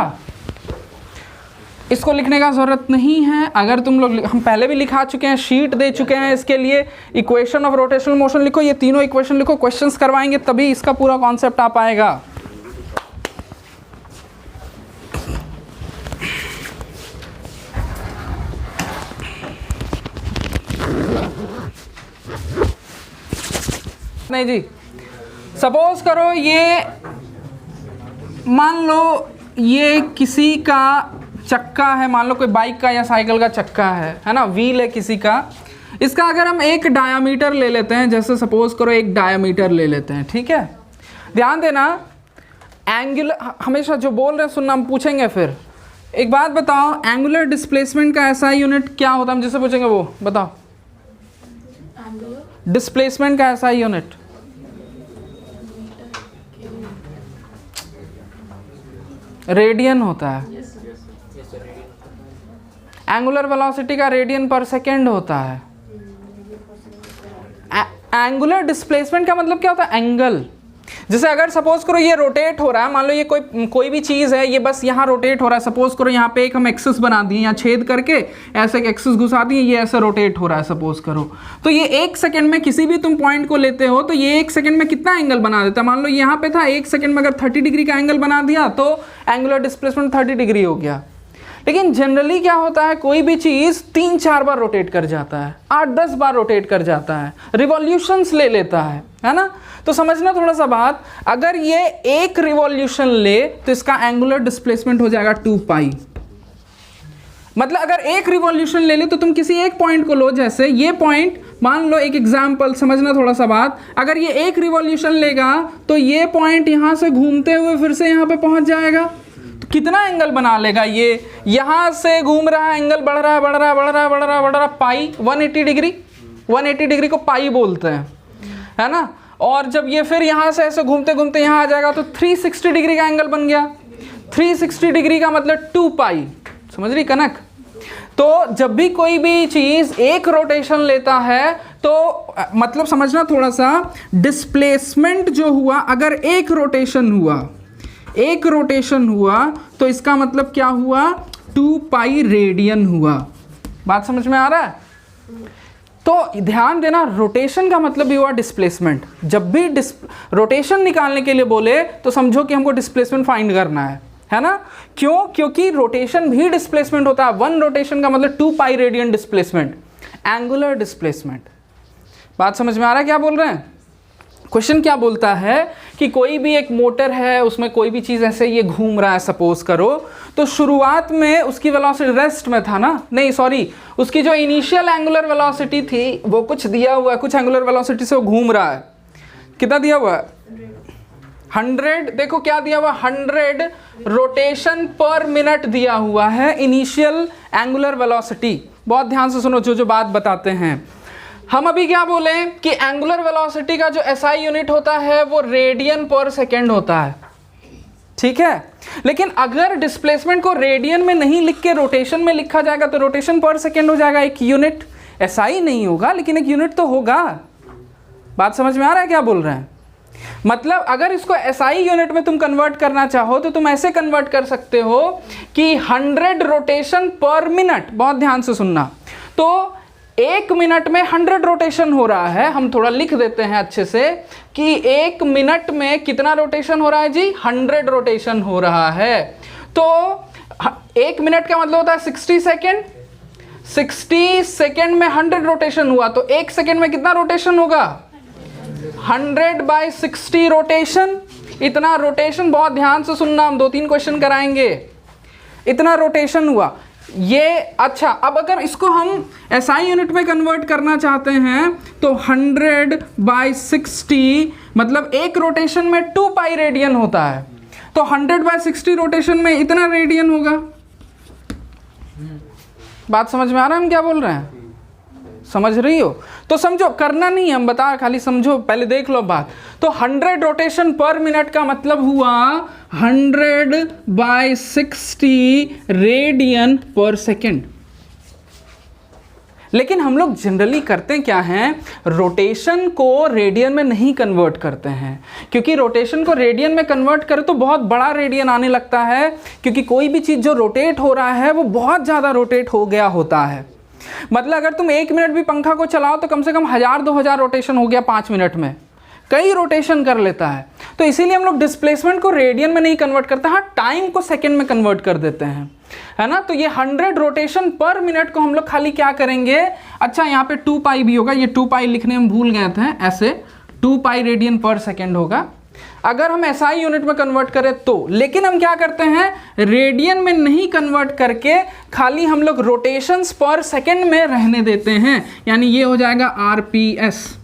इसको लिखने का ज़रूरत नहीं है, अगर तुम लोग, हम पहले भी लिखा चुके हैं, शीट दे चुके हैं इसके लिए। इक्वेशन ऑफ रोटेशनल मोशन लिखो, ये तीनों इक्वेशन लिखो, क्वेश्चंस करवाएंगे तभी इसका पूरा कॉन्सेप्ट आ पाएगा। नहीं जी, सपोज करो ये, मान लो ये किसी का चक्का है, मान लो कोई बाइक का या साइकिल का चक्का है ना, व्हील है किसी का। इसका अगर हम एक डायामीटर ले लेते हैं, जैसे सपोज करो एक डायामीटर ले लेते हैं, ठीक है। ध्यान देना, एंगुलर, हमेशा जो बोल रहे हैं सुनना, हम पूछेंगे फिर। एक बात बताओ, एंगुलर डिस्प्लेसमेंट का ऐसा यूनिट क्या होता है, हम जिससे पूछेंगे वो बताओ। डिस्प्लेसमेंट का ऐसा यूनिट, रेडियन होता है। एंगुलर वेलोसिटी का रेडियन पर सेकेंड होता है। एंगुलर डिस्प्लेसमेंट का मतलब क्या होता है, एंगल। जैसे अगर सपोज करो ये रोटेट हो रहा है, मान लो ये कोई भी चीज़ है, ये बस यहाँ रोटेट हो रहा है। सपोज करो यहाँ पे एक हम एक्सिस बना दिए, यहाँ छेद करके ऐसे एक एक्सिस घुसा दिए, ये ऐसे रोटेट हो रहा है सपोज करो। तो ये एक सेकंड में किसी भी तुम पॉइंट को लेते हो तो ये एक सेकंड में कितना एंगल बना देता है। मान लो यहाँ पे था, एक सेकंड में अगर 30 डिग्री का एंगल बना दिया तो एंगुलर डिस्प्लेसमेंट 30 डिग्री हो गया। लेकिन जनरली क्या होता है, कोई भी चीज़ 3-4 बार रोटेट कर जाता है, 8-10 बार रोटेट कर जाता है, रिवॉल्यूशंस ले लेता है ना। तो समझना थोड़ा सा बात, अगर ये एक रिवॉल्यूशन ले तो इसका एंगुलर डिस्प्लेसमेंट हो जाएगा 2π। मतलब अगर एक रिवॉल्यूशन ले ले तो तुम किसी एक पॉइंट को लो, जैसे ये पॉइंट मान लो, एक एग्जाम्पल समझना थोड़ा सा बात, अगर ये एक रिवॉल्यूशन लेगा तो ये पॉइंट यहाँ से घूमते हुए फिर से यहाँ पे पहुँच जाएगा, कितना एंगल बना लेगा ये, यहाँ से घूम रहा है, एंगल बढ़ रहा है, बढ़ रहा है, बढ़ रहा है, बढ़ रहा है, बढ़ रहा है, पाई 180 डिग्री, 180 डिग्री को पाई बोलते हैं, है ना। और जब ये फिर यहाँ से ऐसे घूमते घूमते यहाँ आ जाएगा तो 360 डिग्री का एंगल बन गया। 360 डिग्री का मतलब 2 पाई, समझ रही कनक। तो जब भी कोई भी चीज एक रोटेशन लेता है तो मतलब समझना थोड़ा सा, डिस्प्लेसमेंट जो हुआ अगर एक रोटेशन हुआ तो इसका मतलब क्या हुआ, 2 पाई रेडियन हुआ। बात समझ में आ रहा है। तो ध्यान देना, रोटेशन का मतलब भी हुआ डिस्प्लेसमेंट। जब भी रोटेशन निकालने के लिए बोले तो समझो कि हमको डिस्प्लेसमेंट फाइंड करना है ना। क्यों? क्योंकि रोटेशन भी डिस्प्लेसमेंट होता है। 1 रोटेशन का मतलब 2 pi radian displacement, angular displacement. बात समझ में आ रहा है क्या बोल रहे हैं। क्वेश्चन क्या बोलता है कि कोई भी एक मोटर है, उसमें कोई भी चीज़ ऐसे ये घूम रहा है सपोज करो, तो शुरुआत में उसकी वेलोसिटी रेस्ट में था ना, नहीं सॉरी, उसकी जो इनिशियल एंगुलर वेलोसिटी थी वो कुछ दिया हुआ है, कुछ एंगुलर वेलोसिटी से वो घूम रहा है। कितना दिया हुआ है? 100। देखो क्या दिया हुआ, 100 रोटेशन पर मिनट दिया हुआ है इनिशियल एंगुलर वेलोसिटी। बहुत ध्यान से सुनो जो बात बताते हैं। हम अभी क्या बोले कि एंगुलर वेलोसिटी का जो एसआई यूनिट होता है वो रेडियन पर सेकेंड होता है, ठीक है। लेकिन अगर डिस्प्लेसमेंट को रेडियन में नहीं लिख के रोटेशन में लिखा जाएगा तो रोटेशन पर सेकेंड हो जाएगा, एक यूनिट। एसआई नहीं होगा लेकिन एक यूनिट तो होगा। बात समझ में आ रहा है क्या बोल रहे हैं। मतलब अगर इसको एसआई यूनिट में तुम कन्वर्ट करना चाहो तो तुम ऐसे कन्वर्ट कर सकते हो कि 100 रोटेशन पर मिनट। बहुत ध्यान से सुनना, तो 1 मिनट में 100 रोटेशन हो रहा है। हम थोड़ा लिख देते हैं अच्छे से कि 1 मिनट में कितना रोटेशन हो रहा है जी, 100 रोटेशन हो रहा है। तो 1 मिनट का मतलब होता है 60 सेकेंड। 60 सेकेंड में 100 रोटेशन हुआ तो 1 सेकेंड में कितना रोटेशन होगा, 100/60 रोटेशन। इतना रोटेशन, बहुत ध्यान से सुनना, हम 2-3 क्वेश्चन कराएंगे। इतना रोटेशन हुआ ये। अच्छा, अब अगर इसको हम एसआई यूनिट में कन्वर्ट करना चाहते हैं तो 100/60 मतलब एक रोटेशन में 2 पाई रेडियन होता है, तो 100/60 रोटेशन में इतना रेडियन होगा। बात समझ में आ रहा है हम क्या बोल रहे हैं, समझ रही हो? तो समझो, करना नहीं हम बता, खाली समझो, पहले देख लो बात। तो 100 रोटेशन पर मिनट का मतलब हुआ 100/60 रेडियन पर सेकेंड। लेकिन हम लोग जनरली करते क्या हैं, रोटेशन को रेडियन में नहीं कन्वर्ट करते हैं, क्योंकि रोटेशन को रेडियन में कन्वर्ट करें तो बहुत बड़ा रेडियन आने लगता है, क्योंकि कोई भी चीज़ जो रोटेट हो रहा है वो बहुत ज़्यादा रोटेट हो गया होता है। मतलब अगर तुम 1 मिनट भी पंखा को चलाओ तो कम से कम 1000-2000 रोटेशन हो गया 5 मिनट में, कई रोटेशन कर लेता है। तो इसीलिए हम लोग डिस्प्लेसमेंट को रेडियन में नहीं कन्वर्ट करते, हाँ टाइम को सेकंड में कन्वर्ट कर देते हैं, है ना। तो ये 100 रोटेशन पर मिनट को हम लोग खाली क्या करेंगे, अच्छा यहाँ पे 2 पाई भी होगा, ये 2 पाई लिखने में भूल गए थे, ऐसे 2 पाई रेडियन पर सेकेंड होगा अगर हम एसआई यूनिट में कन्वर्ट करें तो। लेकिन हम क्या करते हैं, रेडियन में नहीं कन्वर्ट करके खाली हम लोग रोटेशंस पर सेकेंड में रहने देते हैं, यानी ये हो जाएगा आरपीएस।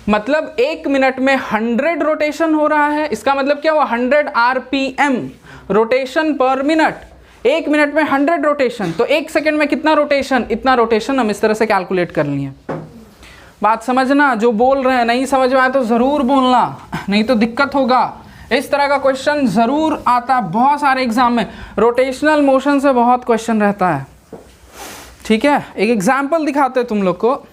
मतलब 1 मिनट में 100 रोटेशन हो रहा है, इसका मतलब क्या हुआ, 100 आरपीएम रोटेशन पर मिनट। 1 मिनट में 100 रोटेशन, तो 1 सेकेंड में कितना रोटेशन, इतना रोटेशन हम इस तरह से कैलकुलेट कर लिए। बात समझना, जो बोल रहे हैं नहीं समझ में आया तो ज़रूर बोलना, नहीं तो दिक्कत होगा। इस तरह का क्वेश्चन ज़रूर आता है बहुत सारे एग्जाम में, रोटेशनल मोशन से बहुत क्वेश्चन रहता है, ठीक है। एक एग्जाम्पल दिखाते हैं तुम लोग को,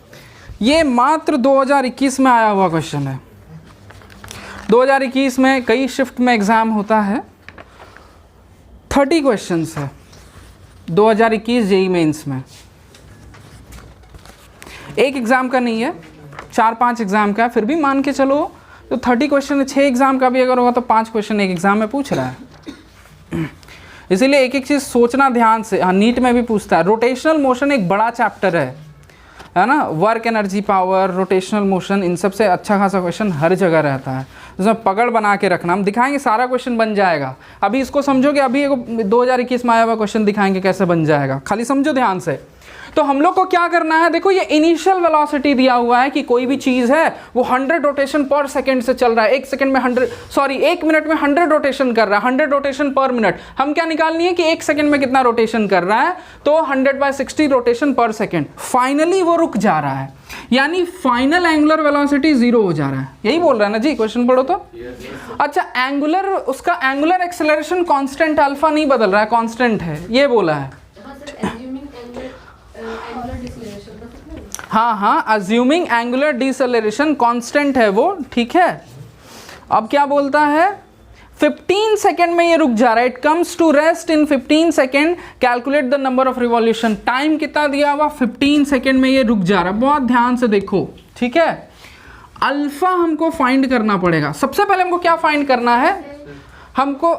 ये मात्र 2021 में आया हुआ क्वेश्चन है। 2021 में कई शिफ्ट में एग्ज़ाम होता है, 30 क्वेश्चन है 2021 जेईई मेंस में। एक एग्ज़ाम का नहीं है, 4-5 एग्ज़ाम का है, फिर भी मान के चलो तो 30 क्वेश्चन है। 6 एग्ज़ाम का भी अगर होगा तो 5 क्वेश्चन एक एग्ज़ाम में पूछ रहा है। इसीलिए एक एक चीज़ सोचना ध्यान से। हाँ, नीट में भी पूछता है। रोटेशनल मोशन एक बड़ा चैप्टर है ना, work energy power, rotational motion, इन सब से अच्छा खासा क्वेश्चन हर जगह रहता है। उसमें पकड़ बना के रखना, हम दिखाएंगे सारा क्वेश्चन बन जाएगा। अभी इसको समझोगे, अभी 2021 में आया हुआ क्वेश्चन दिखाएंगे कैसे बन जाएगा, खाली समझो ध्यान से। तो हम लोग को क्या करना है, देखो ये इनिशियल वेलोसिटी दिया हुआ है कि कोई भी चीज़ है वो 100 रोटेशन पर सेकेंड से चल रहा है, एक सेकेंड में 1 मिनट में 100 रोटेशन कर रहा है, 100 रोटेशन पर मिनट। हम क्या निकालनी है कि एक सेकेंड में कितना रोटेशन कर रहा है, तो 100/60 रोटेशन पर सेकेंड। फाइनली वो रुक जा रहा है, यानी फाइनल एंगुलर वेलोसिटी 0 हो जा रहा है। यही बोल रहा है ना जी, क्वेश्चन पढ़ो तो। अच्छा, उसका एंगुलर एक्सेलरेशन कांस्टेंट अल्फा नहीं बदल रहा है, कांस्टेंट है, ये बोला है। हाँ, अज्यूमिंग एंगुलर डिसलेरेशन कांस्टेंट है वो, ठीक है। अब क्या बोलता है, 15 सेकेंड में ये रुक जा रहा है। It comes to rest in 15 second, calculate the number of revolution. Time कितना दिया हुआ, 15 सेकेंड में ये रुक जा रहा है। बहुत ध्यान से देखो, ठीक है। अल्फा हमको फाइंड करना पड़ेगा। सबसे पहले हमको क्या फाइंड करना है, हमको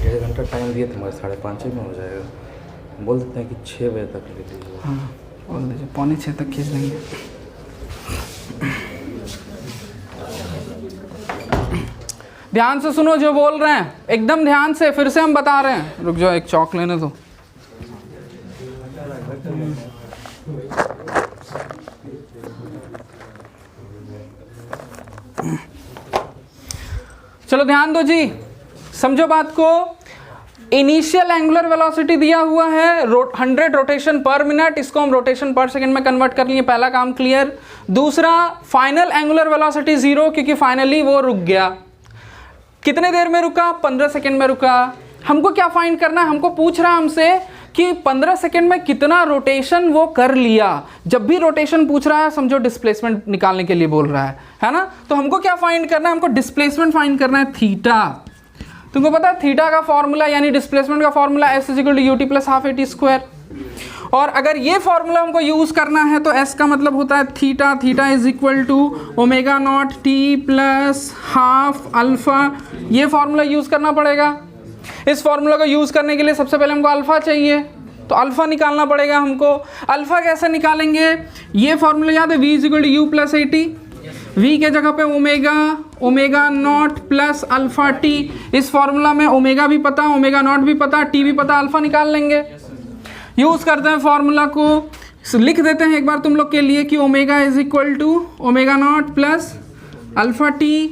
डेढ़ घंटा टाइम दिए थे, हमारे 5:30 में हो जाएगा। बोल देते हैं कि 6 बजे तक ले लीजिए। हाँ बोल दीजिए, 5:45 तक खींच देंगे। ध्यान से सुनो जो बोल रहे हैं, एकदम ध्यान से, फिर से हम बता रहे हैं। रुक जाओ, एक चौक लेने दो। चलो ध्यान दो जी, समझो बात को। इनिशियल एंगुलर वेलोसिटी दिया हुआ है 100 रोटेशन पर मिनट, इसको हम रोटेशन पर सेकंड में कन्वर्ट कर लिए, पहला काम क्लियर। दूसरा, फाइनल एंगुलर वेलोसिटी 0, क्योंकि फाइनली वो रुक गया। कितने देर में रुका, 15 सेकंड में रुका। हमको क्या फाइंड करना है, हमको पूछ रहा है हमसे कि 15 सेकंड में कितना रोटेशन वो कर लिया। जब भी रोटेशन पूछ रहा है, समझो डिस्प्लेसमेंट निकालने के लिए बोल रहा है ना। तो हमको क्या फाइंड करना है, हमको डिस्प्लेसमेंट फाइंड करना है, थीटा। तुमको पता है थीटा का फॉर्मूला, यानी डिस्प्लेसमेंट का फॉर्मूला S = ut + ½ AT²। और अगर ये फॉर्मूला हमको यूज करना है तो S का मतलब होता है थीटा। Theta = ω0t + ½ alpha. ये फॉर्मूला यूज करना पड़ेगा। इस फॉर्मूला को यूज करने के लिए सबसे पहले हमको अल्फा चाहिए, तो अल्फा निकालना पड़ेगा हमको। अल्फा कैसे निकालेंगे, ये फॉर्मूला याद है, V = u + AT। V के जगह पे ω0 + अल्फा t। इस फॉर्मूला में ओमेगा भी पता, ω0 भी पता, t भी पता, अल्फा निकाल लेंगे। यूज करते हैं फॉर्मूला को, लिख देते हैं एक बार तुम लोग के लिए कि ओमेगा = ω0 + अल्फा t।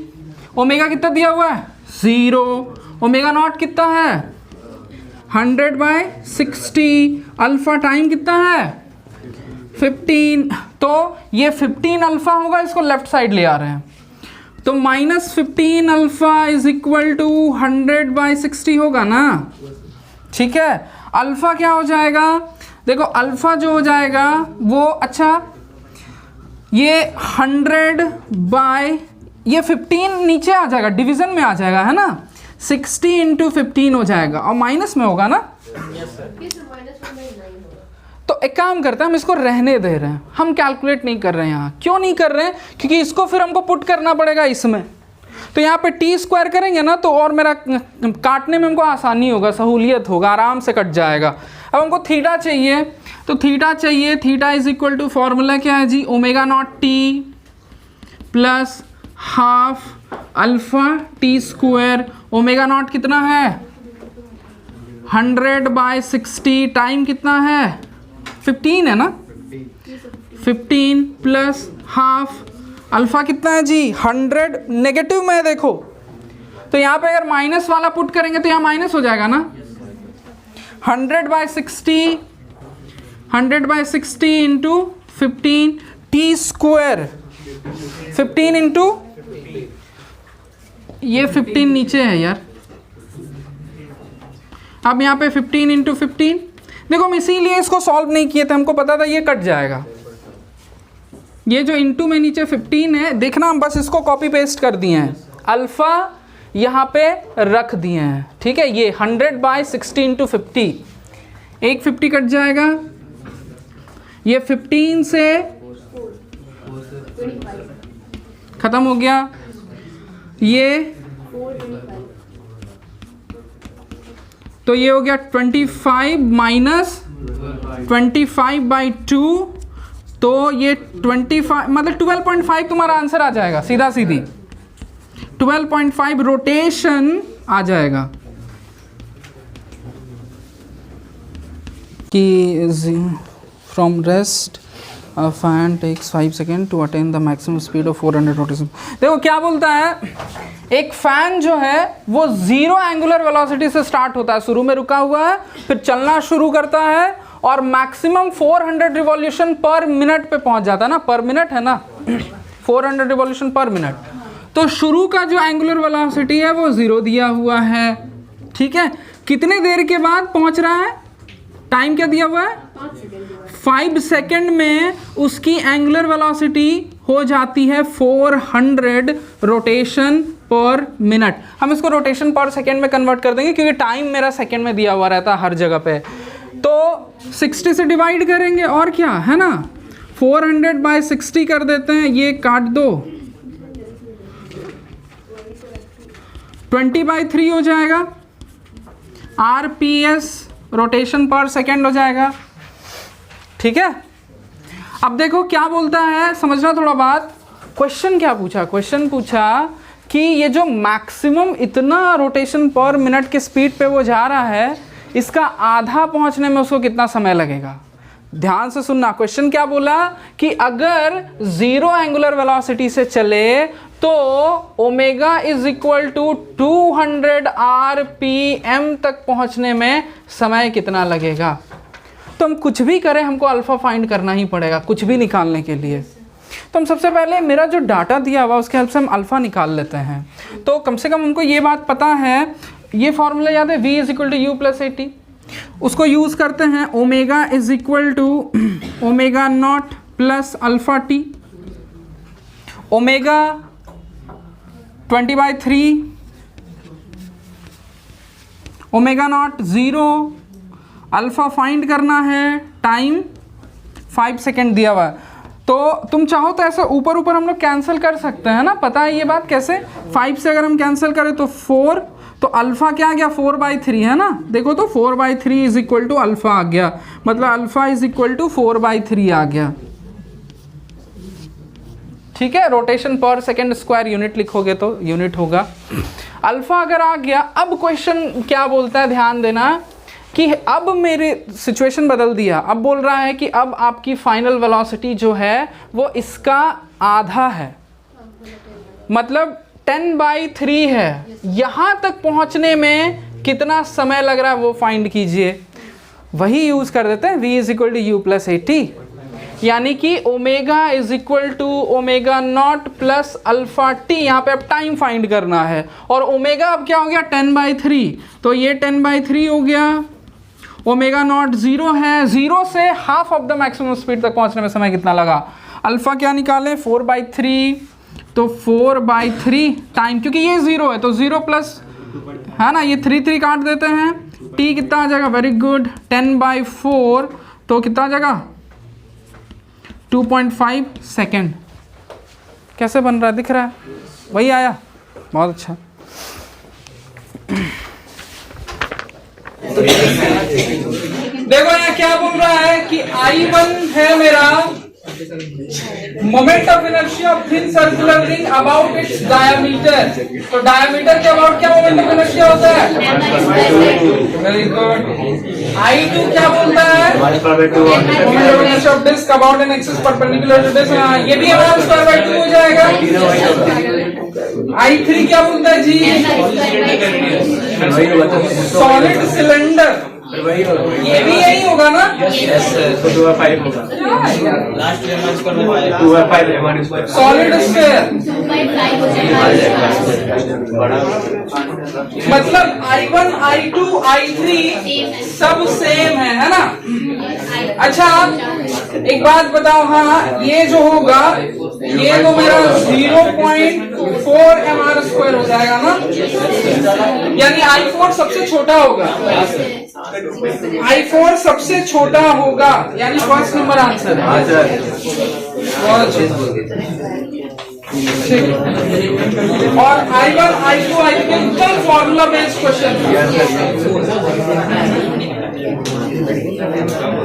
ओमेगा कितना दिया हुआ है, 0। ω0 कितना है, 100/60। अल्फा टाइम कितना है, 15। तो ये 15 अल्फा होगा, इसको लेफ्ट साइड ले आ रहे हैं, तो -15 अल्फा = 100/60 होगा ना, ठीक है। अल्फा क्या हो जाएगा, देखो अल्फा जो हो जाएगा वो, अच्छा ये 100 ये 15 नीचे आ जाएगा, डिवीजन में आ जाएगा, है ना। 60 × 15 हो जाएगा, और माइनस में होगा ना। तो एक काम करते हैं, हम इसको रहने दे रहे हैं, हम कैलकुलेट नहीं कर रहे हैं यहाँ। क्यों नहीं कर रहे हैं, क्योंकि इसको फिर हमको पुट करना पड़ेगा इसमें। तो यहाँ पे t² करेंगे ना, तो और मेरा काटने में हमको आसानी होगा, सहूलियत होगा, आराम से कट जाएगा। अब हमको थीटा चाहिए, तो थीटा चाहिए। थीटा = फॉर्मूला क्या है जी, ω0t + ½ अल्फा t²। ω0 कितना है, 100/60। टाइम कितना है, 15 है ना, 15 + ½ अल्फा कितना है जी, 100। नेगेटिव में देखो, तो यहाँ पे अगर माइनस वाला पुट करेंगे तो यहाँ माइनस हो जाएगा ना। 100/60 × 15 t²। 15 × ये 15 नीचे है यार। अब यहाँ पे 15 × 15, देखो हम इसीलिए इसको सॉल्व नहीं किए थे, हमको पता था ये कट जाएगा। ये जो इंटू में नीचे 15 है, देखना हम बस इसको कॉपी पेस्ट कर दिए हैं, अल्फा यहाँ पे रख दिए हैं, ठीक है। ये 100/60 × 50, एक 50 कट जाएगा। ये 15 से खत्म हो गया, ये तो ये हो गया 25 - 25/2, तो ये 25 मतलब 12.5 तुम्हारा आंसर आ जाएगा, सीधा सीधी 12.5 रोटेशन आ जाएगा। कि from rest fan takes 5 second to attain the maximum speed of 400 rotation. देखो क्या बोलता है, एक फैन जो है वो 0 एंगुलर वेलोसिटी से स्टार्ट होता है, शुरू में रुका हुआ है, फिर चलना शुरू करता है और मैक्सिमम 400 रिवॉल्यूशन पर मिनट पे पहुंच जाता है ना, पर मिनट है ना 400 रिवॉल्यूशन पर मिनट। तो शुरू का जो एंगुलर वेलोसिटी है वो 0 दिया हुआ है, ठीक है। कितने देर के बाद पहुंच रहा है, टाइम क्या दिया हुआ है 5 सेकेंड में उसकी एंगुलर वेलोसिटी हो जाती है 400 रोटेशन पर मिनट। हम इसको रोटेशन पर सेकेंड में कन्वर्ट कर देंगे क्योंकि टाइम मेरा सेकेंड में दिया हुआ रहता है हर जगह पे। तो 60 से डिवाइड करेंगे और क्या है ना, 400/60 कर देते हैं, ये काट दो, 20/3 हो जाएगा, RPS रोटेशन पर सेकेंड हो जाएगा, ठीक है। अब देखो क्या बोलता है, समझना थोड़ा बात। क्वेश्चन क्या पूछा, क्वेश्चन पूछा कि ये जो मैक्सिमम इतना रोटेशन पर मिनट की स्पीड पे वो जा रहा है, इसका आधा पहुंचने में उसको कितना समय लगेगा। ध्यान से सुनना, क्वेश्चन क्या बोला कि अगर 0 एंगुलर वेलोसिटी से चले तो omega is equal to 200 RPM तक पहुंचने में समय कितना लगेगा। तो हम कुछ भी करें हमको अल्फा फाइंड करना ही पड़ेगा, कुछ भी निकालने के लिए। तो हम सबसे पहले मेरा जो डाटा दिया हुआ उसके हेल्प से हम अल्फा निकाल लेते हैं। तो कम से कम हमको ये बात पता है, ये फॉर्मूला याद है, V is equal to u plus AT। उसको यूज़ करते हैं, omega is equal to omega naught plus alpha t, omega 20/3, omega naught 0, alpha find करना है, टाइम 5 सेकेंड दिया हुआ है। तो तुम चाहो तो ऐसा ऊपर ऊपर हम लोग कैंसिल कर सकते हैं ना, पता है ये बात कैसे, 5 से अगर हम कैंसिल करें तो 4, तो अल्फा क्या आ गया 4/3 है ना, देखो तो 4/3 इज इक्वल टू अल्फा आ गया, मतलब अल्फा इज इक्वल टू 4/3 आ गया, ठीक है। रोटेशन पर सेकेंड स्क्वायर यूनिट लिखोगे तो यूनिट होगा, अल्फा अगर आ गया। अब क्वेश्चन क्या बोलता है, ध्यान देना कि अब मेरी सिचुएशन बदल दिया, अब बोल रहा है कि अब आपकी फाइनल वेलोसिटी जो है वो इसका आधा है, मतलब 10/3 है। यहाँ तक पहुँचने में कितना समय लग रहा है वो फाइंड कीजिए। वही यूज़ कर देते हैं, V is equal to u plus AT, यानी कि omega is equal to omega naught plus alpha t. यहाँ पे अब टाइम फाइंड करना है और ओमेगा अब क्या हो गया 10/3, तो ये 10/3 हो गया, ओमेगा नॉट 0 है, 0 से half of the maximum speed तक पहुंचने में समय कितना लगा। अल्फा क्या निकालें 4/3, तो 4/3 टाइम, क्योंकि ये 0 है तो 0 प्लस है ना, ये 3 काट देते हैं, टी कितना आ जाएगा, वेरी गुड, 10/4 तो कितना आ जाएगा 2.5 सेकेंड। कैसे बन रहा है, दिख रहा है, वही आया, बहुत अच्छा। देखो यहाँ क्या बोल रहा है कि I1 है मेरा moment of inertia of thin circular ring about its diameter. तो डायमीटर के अबाउट क्या मोमेंट ऑफ इनर्शिया होता है, वेरी गुड। I2 क्या बोलता है, moment of inertia of disc about an axis perpendicular to disc, ये भी m²/2 हो जाएगा। I3 क्या बोलता है जी, सॉलिड सिलेंडर, ये भी यही होगा ना, सॉलिड स्फीयर, मतलब I1 I2 I3 सब सेम है ना। अच्छा एक बात बताओ, हाँ ये जो होगा ये तो मेरा 0.4 mr² हो जाएगा ना, यानी I4 सबसे छोटा होगा, I4 सबसे छोटा होगा, यानी फर्स्ट नंबर आंसर है। और I1 I2 I3 कल फॉर्मूला बेस्ड क्वेश्चन,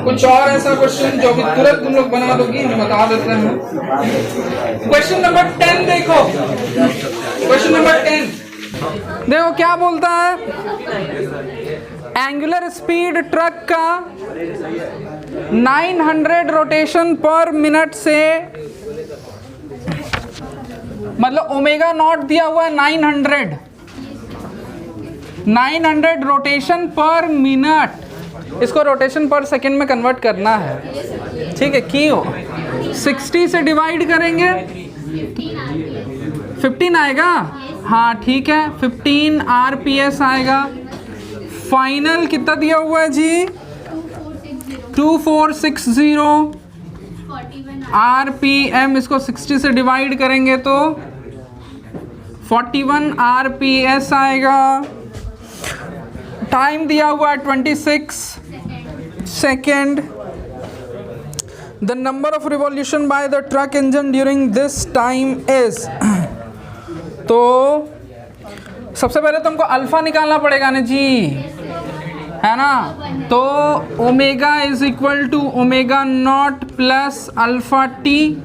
कुछ और ऐसा क्वेश्चन जो भी तुरंत तुम लोग बना दोगी हम बता देते हैं। क्वेश्चन नंबर 10 देखो, क्वेश्चन नंबर 10 देखो क्या बोलता है, एंगुलर स्पीड ट्रक का 900 रोटेशन पर मिनट से, मतलब ओमेगा नॉट दिया हुआ है 900 रोटेशन पर मिनट, इसको रोटेशन पर सेकंड में कन्वर्ट करना है, ठीक है। क्यों 60 से डिवाइड करेंगे 15 आएगा, हाँ ठीक है 15 RPS आएगा। फाइनल कितना दिया हुआ है जी 2460 RPM, इसको 60 से डिवाइड करेंगे तो 41 RPS आएगा। टाइम दिया हुआ है 26 second. The number of revolution by the truck engine during this time is, तो सबसे पहले तुमको अल्फा निकालना पड़ेगा ना जी, है ना। तो omega is equal to omega naught plus alpha t.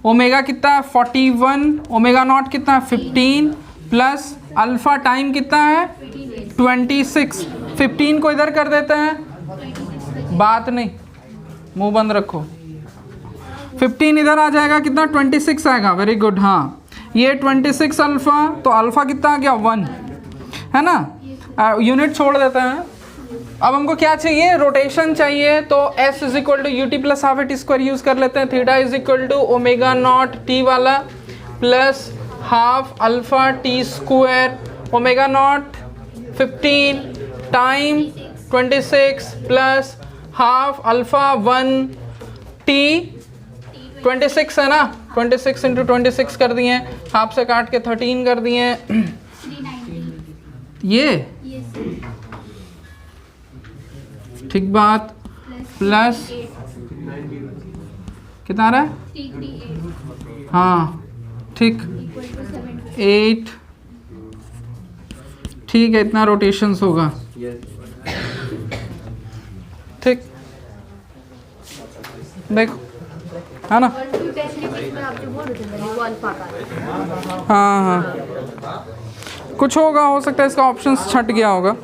Omega कितना है 41, ओमेगा नॉट कितना है 15 प्लस अल्फा टाइम कितना है 26। 15 को इधर कर देते हैं, बात नहीं, मुंह बंद रखो। 15 इधर आ जाएगा, कितना 26 आएगा, वेरी गुड। हाँ ये 26 अल्फ़ा, तो अल्फ़ा कितना आ गया 1, है ना। यूनिट छोड़ देते हैं। अब हमको क्या चाहिए, रोटेशन चाहिए, तो s is equal to u t plus half a t square use कर लेते हैं। Theta is equal to omega not t वाला plus half alpha t square, omega not 15 time 26 plus half alpha 1 t 26 है ना, 26 into 26 कर दिए, half से काट के 13 कर दिए। ये ठीक बात, प्लस कितना आ रहा है, हाँ ठीक 8, ठीक है, इतना रोटेशंस होगा, ठीक देखो, है ना। हाँ हाँ कुछ होगा, हो सकता है इसका ऑप्शन छट गया होगा।